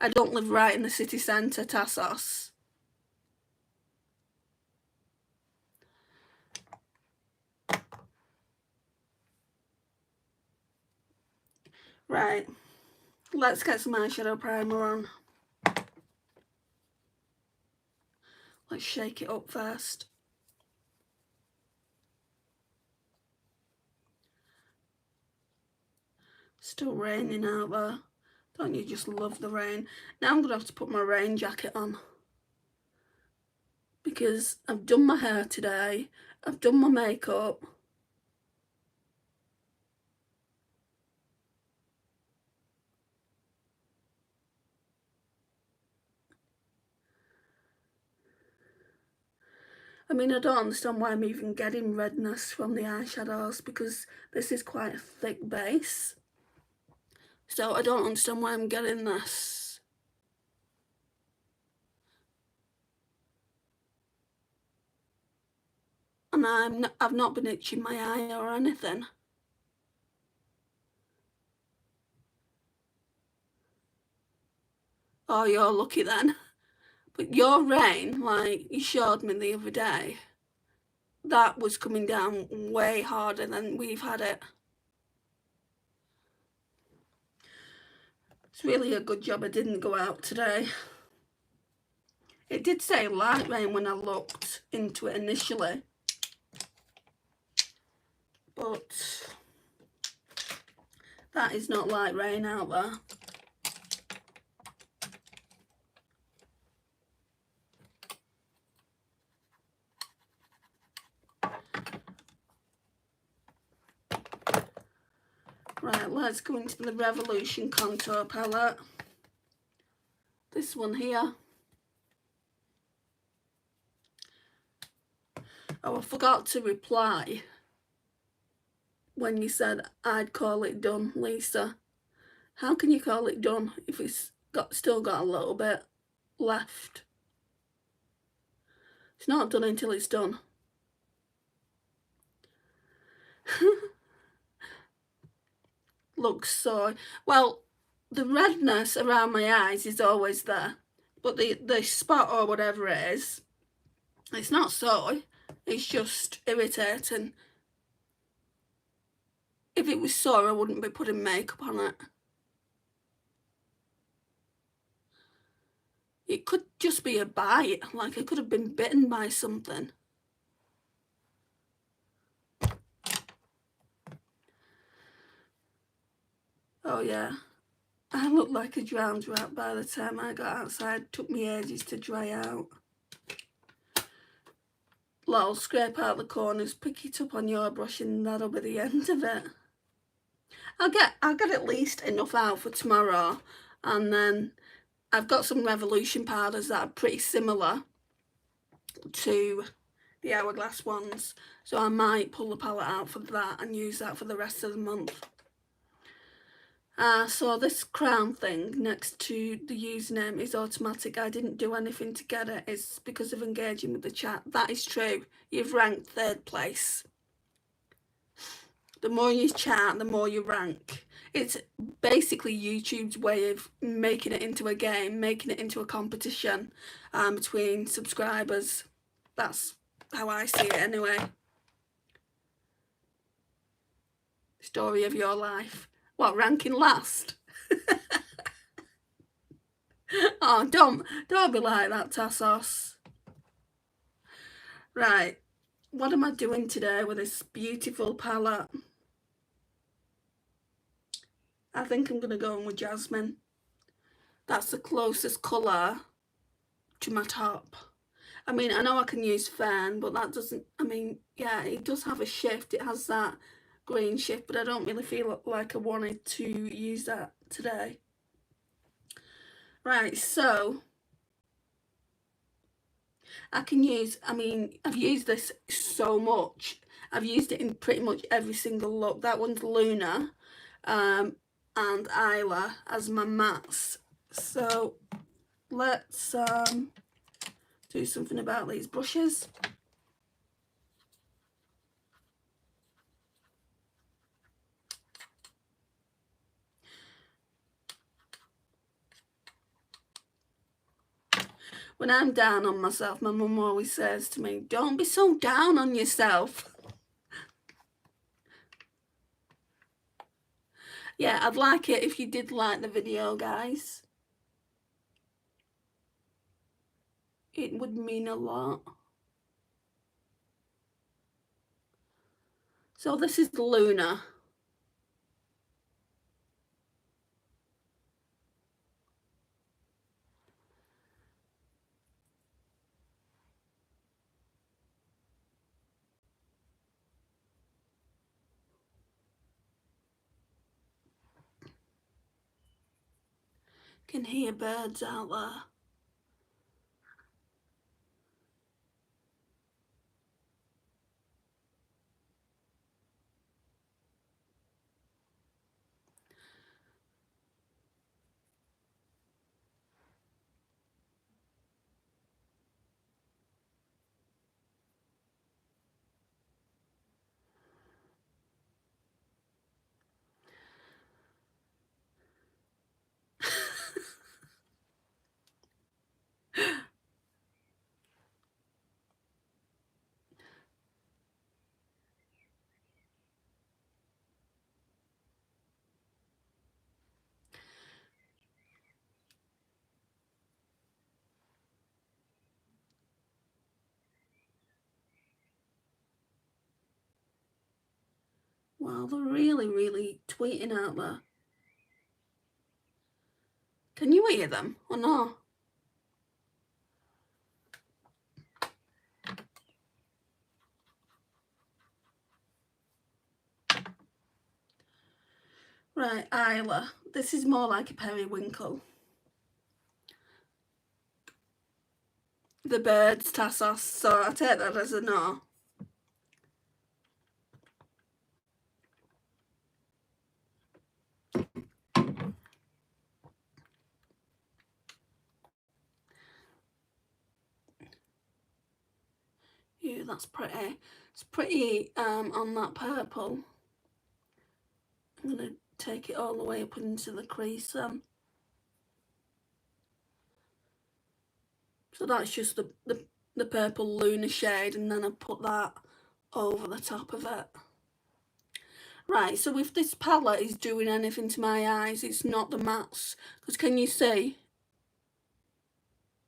S1: I don't live right in the city centre, Tassos. Right, let's get some eyeshadow primer on. Let's shake it up first. Still raining out there. Don't you just love the rain? Now I'm going to have to put my rain jacket on, because I've done my hair today, I've done my makeup. I mean, I don't understand why I'm even getting redness from the eyeshadows, because this is quite a thick base. So I don't understand why I'm getting this. And I've not been itching my eye or anything. Oh, you're lucky then. But your rain, like you showed me the other day, that was coming down way harder than we've had it. It's really a good job I didn't go out today. It did say light rain when I looked into it initially, but that is not light rain out there. Right, let's go into the Revolution contour palette. This one here. Oh, I forgot to reply when you said I'd call it done, Lisa. How can you call it done if it's still got a little bit left? It's not done until it's done. Looks so well. The redness around my eyes is always there, but the spot or whatever it is, it's not sore, it's just irritating. If it was sore, I wouldn't be putting makeup on it. It could just be a bite, like I could have been bitten by something. Oh yeah, I looked like a drowned rat by the time I got outside. It took me ages to dry out. I'll scrape out the corners, pick it up on your brush, and that'll be the end of it. I'll get at least enough out for tomorrow, and then I've got some Revolution powders that are pretty similar to the Hourglass ones, so I might pull the palette out for that and use that for the rest of the month. So this crown thing next to the username is automatic. I didn't do anything to get it. It's because of engaging with the chat. That is true. You've ranked 3rd place. The more you chat, the more you rank. It's basically YouTube's way of making it into a game, making it into a competition between subscribers. That's how I see it anyway. Story of your life. What, ranking last? Oh, don't be like that, Tassos. Right, what am I doing today with this beautiful palette? I think I'm going to go in with Jasmine. That's the closest colour to my top. I mean, I know I can use Fern, but that doesn't, I mean, yeah, it does have a shift. It has that green shift, but I don't really feel like I wanted to use that today. Right, so I can use, I mean, I've used this so much. I've used it in pretty much every single look. That one's Luna and Isla as my mattes. So let's do something about these brushes. When I'm down on myself, my mum always says to me, don't be so down on yourself. Yeah, I'd like it if you did like the video, guys. It would mean a lot. So this is Luna. Can hear birds out there. Wow, they're really tweeting out there. Can you hear them or not? Right, Isla. This is more like a periwinkle. The birds, Tassos, so I take that as a no. Yeah, that's pretty. It's pretty on that purple. I'm going to take it all the way up into the crease. So that's just the purple Luna shade, and then I put that over the top of it. Right, so if this palette is doing anything to my eyes, it's not the mattes. Because can you see?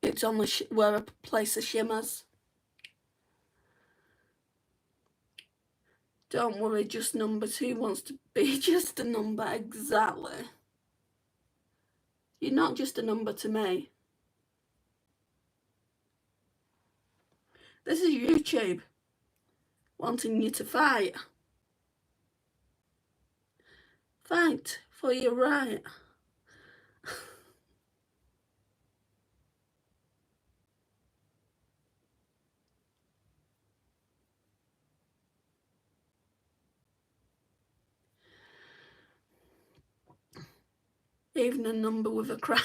S1: It's on the where I place the shimmers. Don't worry, just numbers. Who wants to be just a number? Exactly. You're not just a number to me. This is YouTube wanting you to fight. Fight for your right. Even a number with a crown.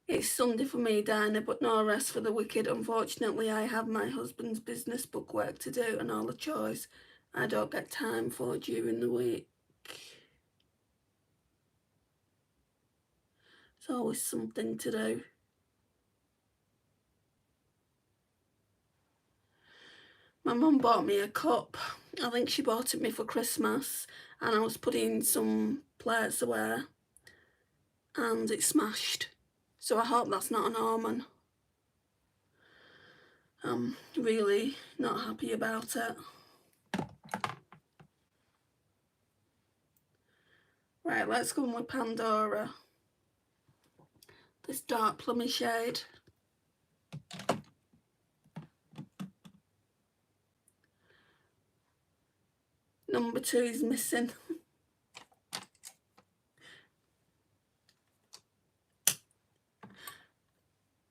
S1: It's Sunday for me, Dinah, but no rest for the wicked. Unfortunately, I have my husband's business book work to do and all the chores I don't get time for during the week. It's always something to do. My mum bought me a cup. I think she bought it me for Christmas, and I was putting some plates away and it smashed. So I hope that's not an omen. I'm really not happy about it. Right, let's go in with Pandora. This dark plummy shade. Number 2 is missing.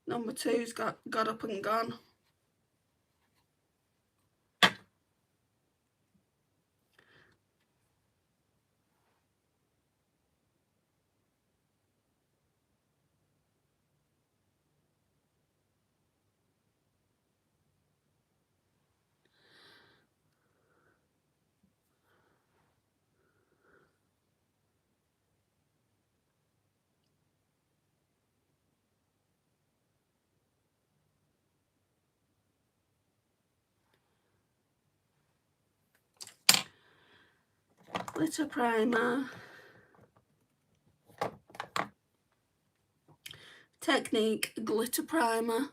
S1: Number 2's got up and gone. Glitter primer. Technique glitter primer.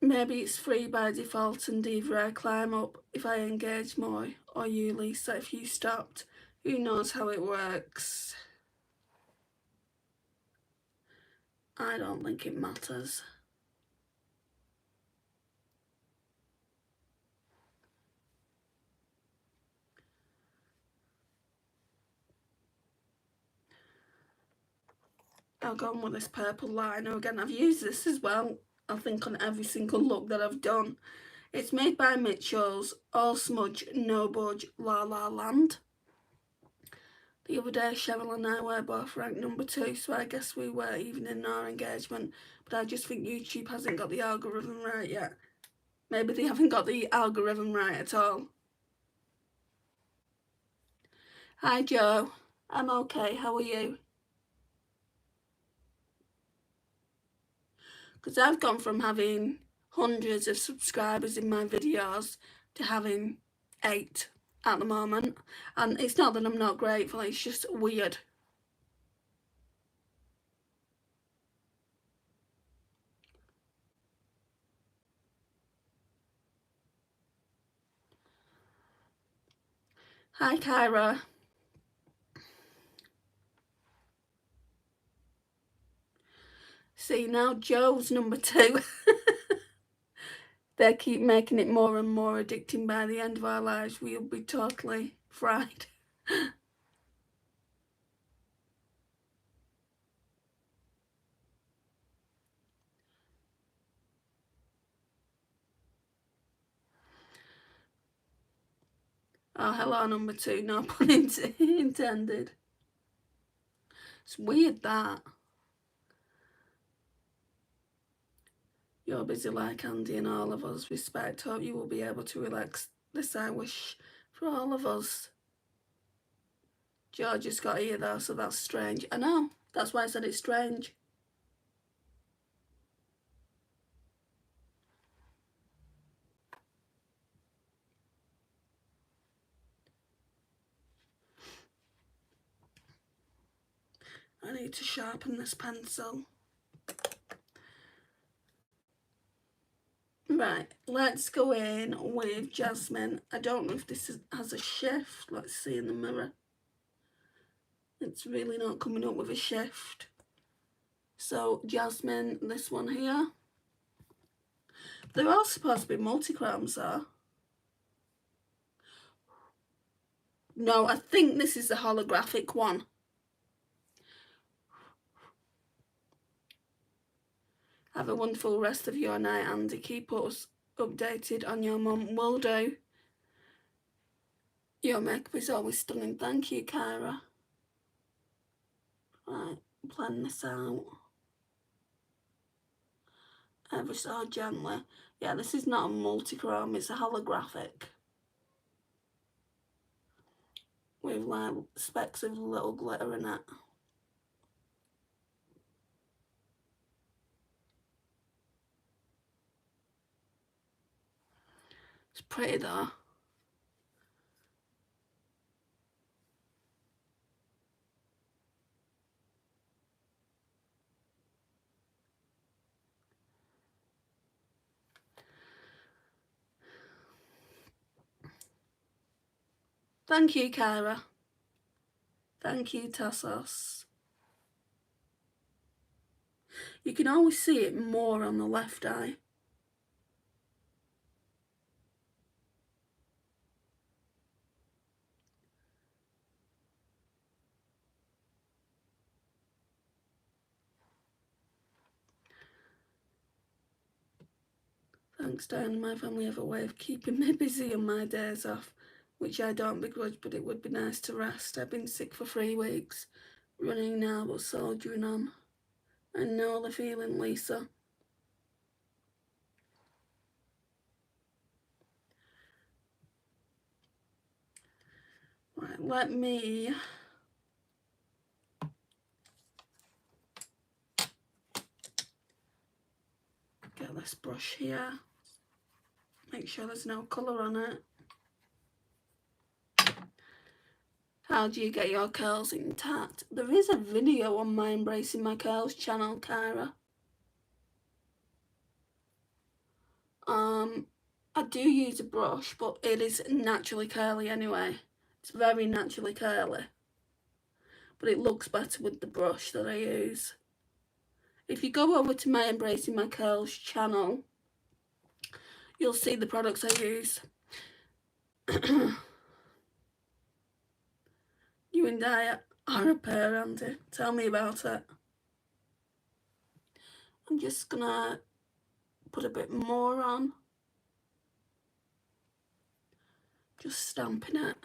S1: Maybe it's free by default and either I climb up if I engage more, or you, Lisa, if you stopped. Who knows how it works? I don't think it matters. I'll go on with this purple liner again. I've used this as well, I think, on every single look that I've done. It's made by Mitchell's, All Smudge, No Budge, La La Land. The other day, Cheryl and I were both ranked number 2, so I guess we were even in our engagement. But I just think YouTube hasn't got the algorithm right yet. Maybe they haven't got the algorithm right at all. Hi Joe, I'm okay, how are you? Because I've gone from having hundreds of subscribers in my videos to having 8 at the moment. And it's not that I'm not grateful, it's just weird. Hi Kyra. See, now Joe's number 2. They keep making it more and more addicting. By the end of our lives, we'll be totally fried. Oh, hello, number 2, no pun intended. It's weird that. You're busy like Andy and all of us. Respect. Hope you will be able to relax. This I wish for all of us. George has got here though, so that's strange. I know. That's why I said it's strange. I need to sharpen this pencil. Right, let's go in with Jasmine. I don't know if this has a shift. Let's see in the mirror. It's really not coming up with a shift. So Jasmine, this one here. They're all supposed to be multi-chromes though. No, I think this is the holographic one. Have a wonderful rest of your night, Andy. Keep us updated on your mum. Will do. Your makeup is always stunning. Thank you, Kyra. Right, plan this out. Ever so gently. Yeah, this is not a multi-chrome, it's a holographic. With like specks of little glitter in it. It's pretty though. Thank you, Kyra. Thank you, Tassos. You can always see it more on the left eye. Thanks, Diane. My family have a way of keeping me busy on my days off, which I don't begrudge, but it would be nice to rest. I've been sick for 3 weeks, running now but soldiering on. I know the feeling, Lisa. Right, let me get this brush here. Make sure there's no colour on it. How do you get your curls intact? There is a video on my Embracing My Curls channel, Kyra. I do use a brush, but it is naturally curly anyway. It's very naturally curly. But it looks better with the brush that I use. If you go over to my Embracing My Curls channel, you'll see the products I use. You and I are a pair, Andy. Tell me about it. I'm just gonna put a bit more on. Just stamping it.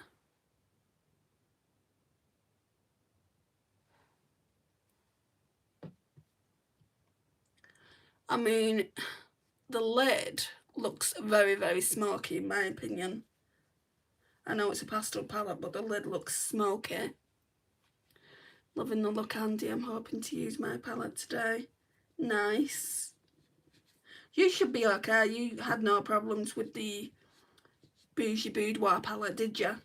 S1: I mean, the lid looks very, very smoky in my opinion. I know it's a pastel palette, but the lid looks smoky. Loving the look, Andy. I'm hoping to use my palette today. Nice. You should be okay. You had no problems with the Bougie Boudoir palette, did you?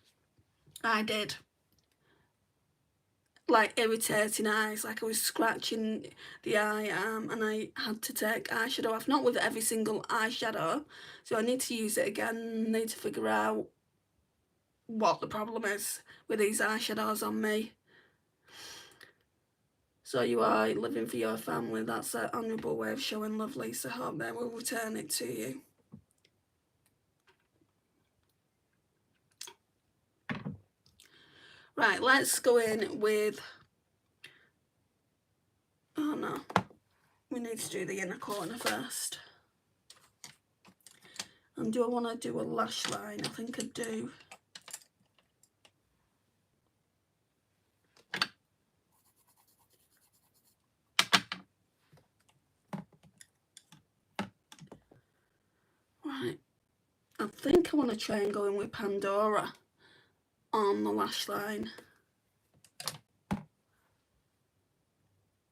S1: I did. Like irritating eyes, like I was scratching the eye arm and I had to take eyeshadow off. Not with every single eyeshadow, so I need to use it again. Need to figure out what the problem is with these eyeshadows on me. So you are living for your family. That's an honourable way of showing love, Lisa. Hope they will return it to you. Right, let's go in with... Oh no, we need to do the inner corner first. And do I want to do a lash line? I think I do. Right, I think I want to try and go in with Pandora on the lash line.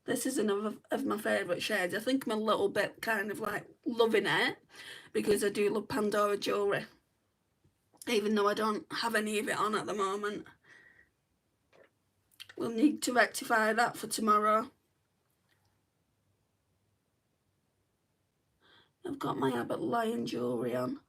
S1: This is another of my favourite shades. I think I'm a little bit kind of like loving it because I do love Pandora jewellery, even though I don't have any of it on at the moment. We'll need to rectify that for tomorrow. I've got my Abbott Lion jewellery on.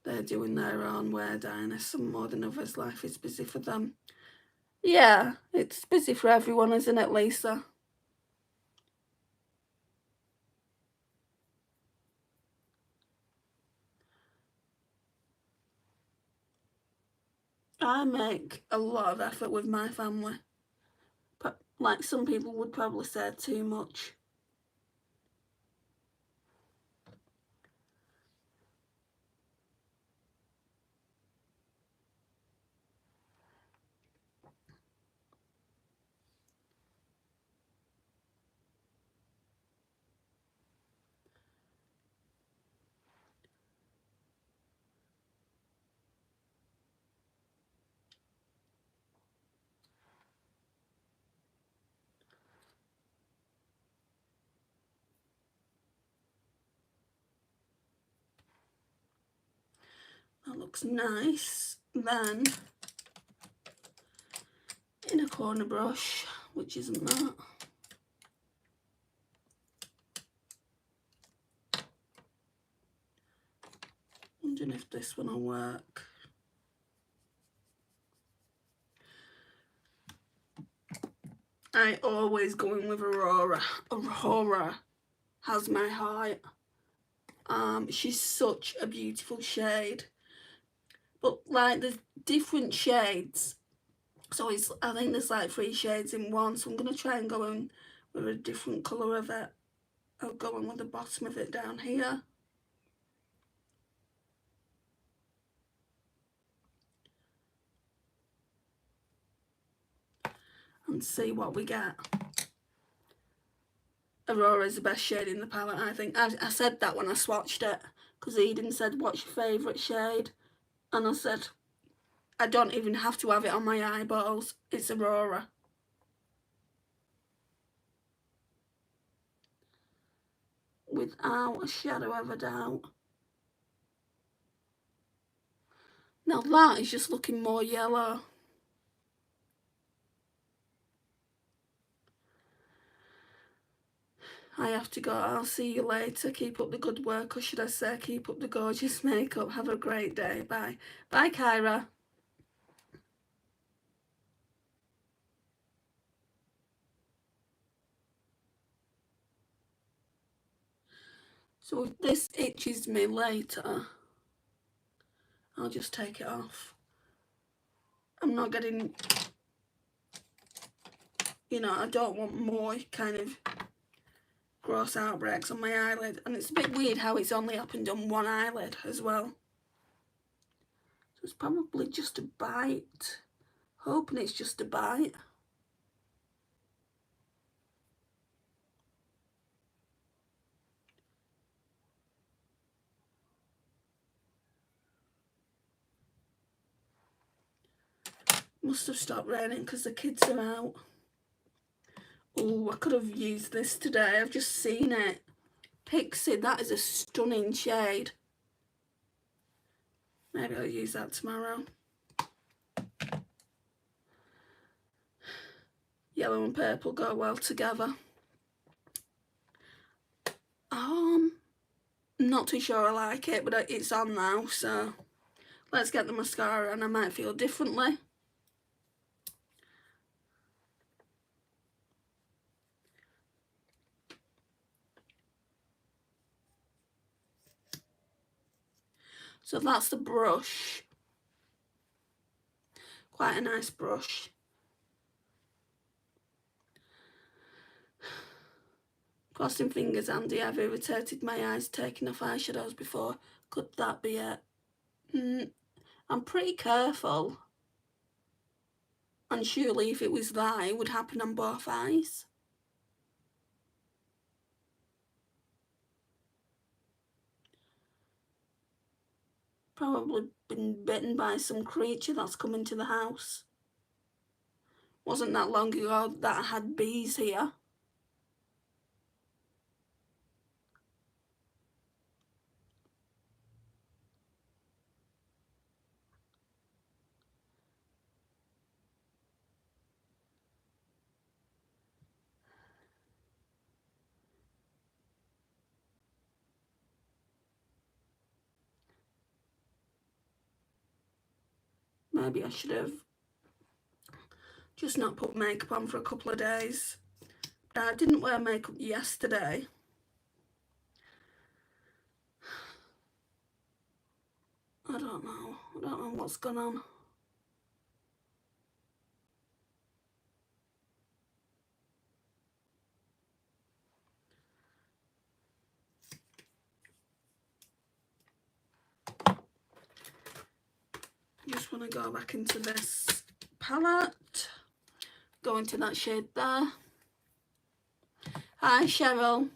S1: They're doing their own way, Diana. Some more than others. Life is busy for them. Yeah, it's busy for everyone, isn't it, Lisa? I make a lot of effort with my family. But like some people would probably say too much. That looks nice. Then, in a corner brush, which isn't that. Wondering if this one will work. I always go in with Aurora. Aurora has my heart. She's such a beautiful shade. But like there's different shades. So it's, I think there's like 3 shades in one. So I'm going to try and go in with a different colour of it. I'll go in with the bottom of it down here. And see what we get. Aurora is the best shade in the palette, I think. I said that when I swatched it, because Eden said, what's your favourite shade? And I said, I don't even have to have it on my eyeballs. It's Aurora. Without a shadow of a doubt. Now that is just looking more yellow. I have to go. I'll see you later. Keep up the good work, or should I say keep up the gorgeous makeup. Have a great day. Bye. Bye, Kyra. So if this itches me later, I'll just take it off. I'm not getting, you know, I don't want more kind of gross outbreaks on my eyelid. And it's a bit weird how it's only happened on one eyelid as well. So it's probably just a bite. Hoping it's just a bite. Must have stopped raining because the kids are out. Oh, I could have used this today. I've just seen it. Pixie, that is a stunning shade. Maybe I'll use that tomorrow. Yellow and purple go well together. Not too sure I like it, but it's on now, so let's get the mascara and I might feel differently. So that's the brush. Quite a nice brush. Crossing fingers, Andy. I've irritated my eyes taking off eyeshadows before. Could that be it? I'm pretty careful. And surely if it was that, it would happen on both eyes. Probably been bitten by some creature that's come into the house. Wasn't that long ago that I had bees here. Maybe I should have just not put makeup on for a couple of days. I didn't wear makeup yesterday. I don't know what's gone on. Just want to go back into this palette. Go into that shade there. Hi, Cheryl.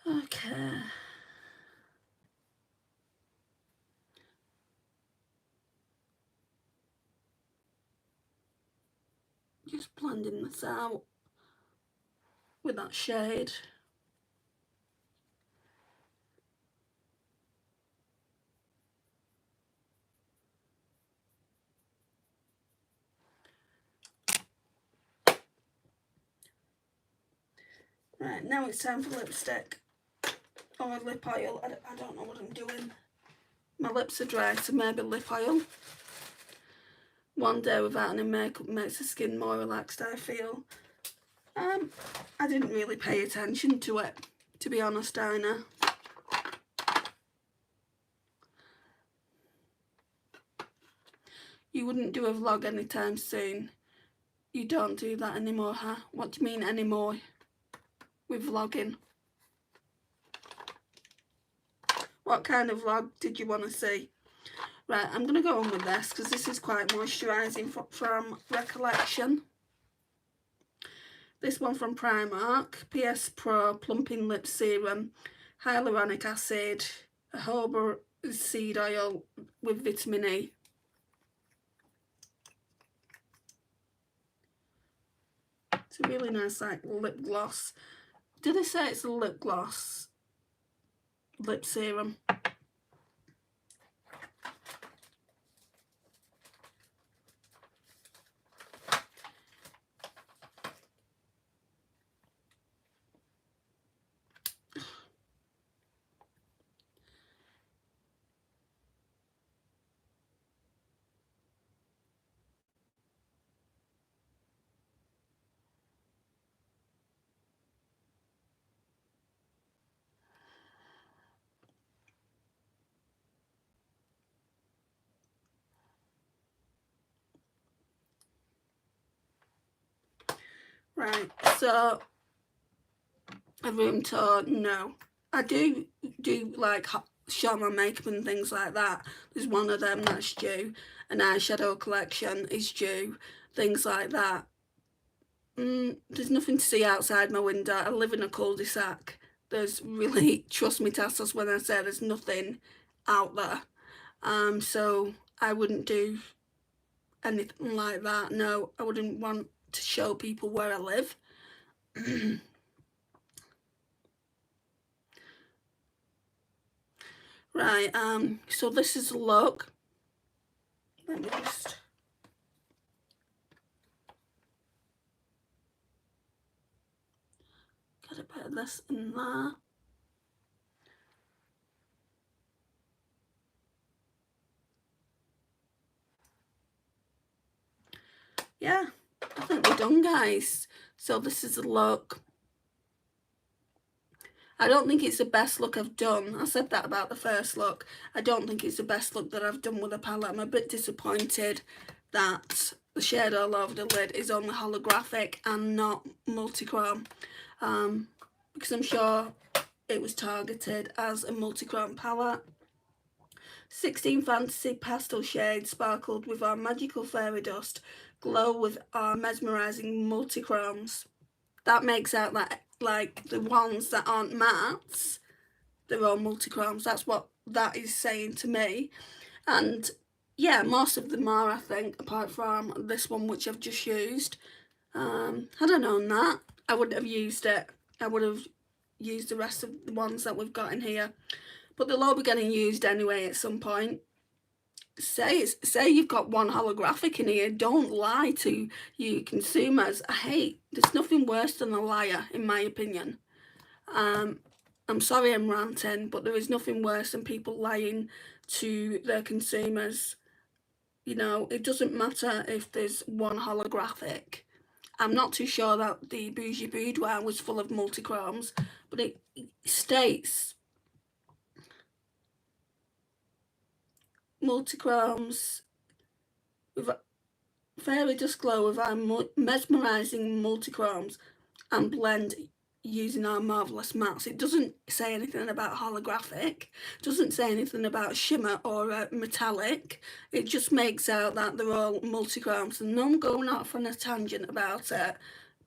S1: Okay. Just blend blending this out with that shade. Right, now it's time for lipstick or lip oil. I don't know what I'm doing. My lips are dry, so maybe lip oil. One day without any makeup makes the skin more relaxed, I feel. I didn't really pay attention to it, to be honest, Dinah. You wouldn't do a vlog anytime soon. You don't do that anymore, huh? What do you mean anymore with vlogging? What kind of vlog did you want to see? Right, I'm going to go on with this because this is quite moisturising from Recollection. This one from Primark, PS Pro Plumping Lip Serum, Hyaluronic Acid, jojoba seed oil with vitamin E. It's a really nice like lip gloss. Did they say it's a lip gloss? Lip serum. Right, so a room tour, no. I do like show my makeup and things like that. There's one of them that's due. An eyeshadow collection is due. Things like that. There's nothing to see outside my window. I live in a cul-de-sac. There's really, trust me Tassos when I say there's nothing out there. So I wouldn't do anything like that. No, I wouldn't want to show people where I live. Right, so this is the look. Let me just... get a bit of this in there. Yeah, I think we're done, guys. So this is the look. I don't think it's the best look I've done. I said that about the first look. I don't think it's the best look that I've done with a palette. I'm a bit disappointed that the shade all over the lid is only holographic and not multichrome. Because I'm sure it was targeted as a multichrome palette. 16 fantasy pastel shades sparkled with our magical fairy dust, glow with our mesmerising multichromes. That makes out that like the ones that aren't mattes, they're all multichromes. That's what that is saying to me. And yeah, most of them are, I think, apart from this one which I've just used. Had I known that, I wouldn't have used it. I would have used the rest of the ones that we've got in here. But they'll all be getting used anyway at some point. Say you've got one holographic in here. Don't lie to you consumers. There's nothing worse than a liar, in my opinion. I'm sorry I'm ranting, but there is nothing worse than people lying to their consumers. You know, it doesn't matter if there's one holographic. I'm not too sure that the Bougie Boudoir was full of multichromes, but it states multichromes with fairy dust glow with our mesmerising multichromes and blend using our marvellous mattes. It doesn't say anything about holographic, doesn't say anything about shimmer or metallic. It just makes out that they're all multichromes. And no, I'm going off on a tangent about it,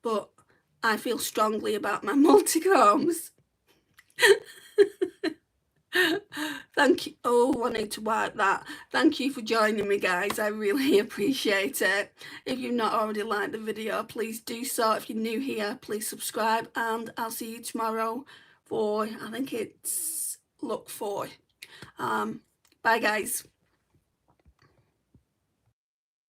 S1: but I feel strongly about my multichromes. Thank you. Oh, I need to wipe that. Thank you for joining me, guys. I really appreciate it. If you've not already liked the video, please do so. If you're new here, please subscribe, and I'll see you tomorrow for, I think it's look 4. Bye, guys.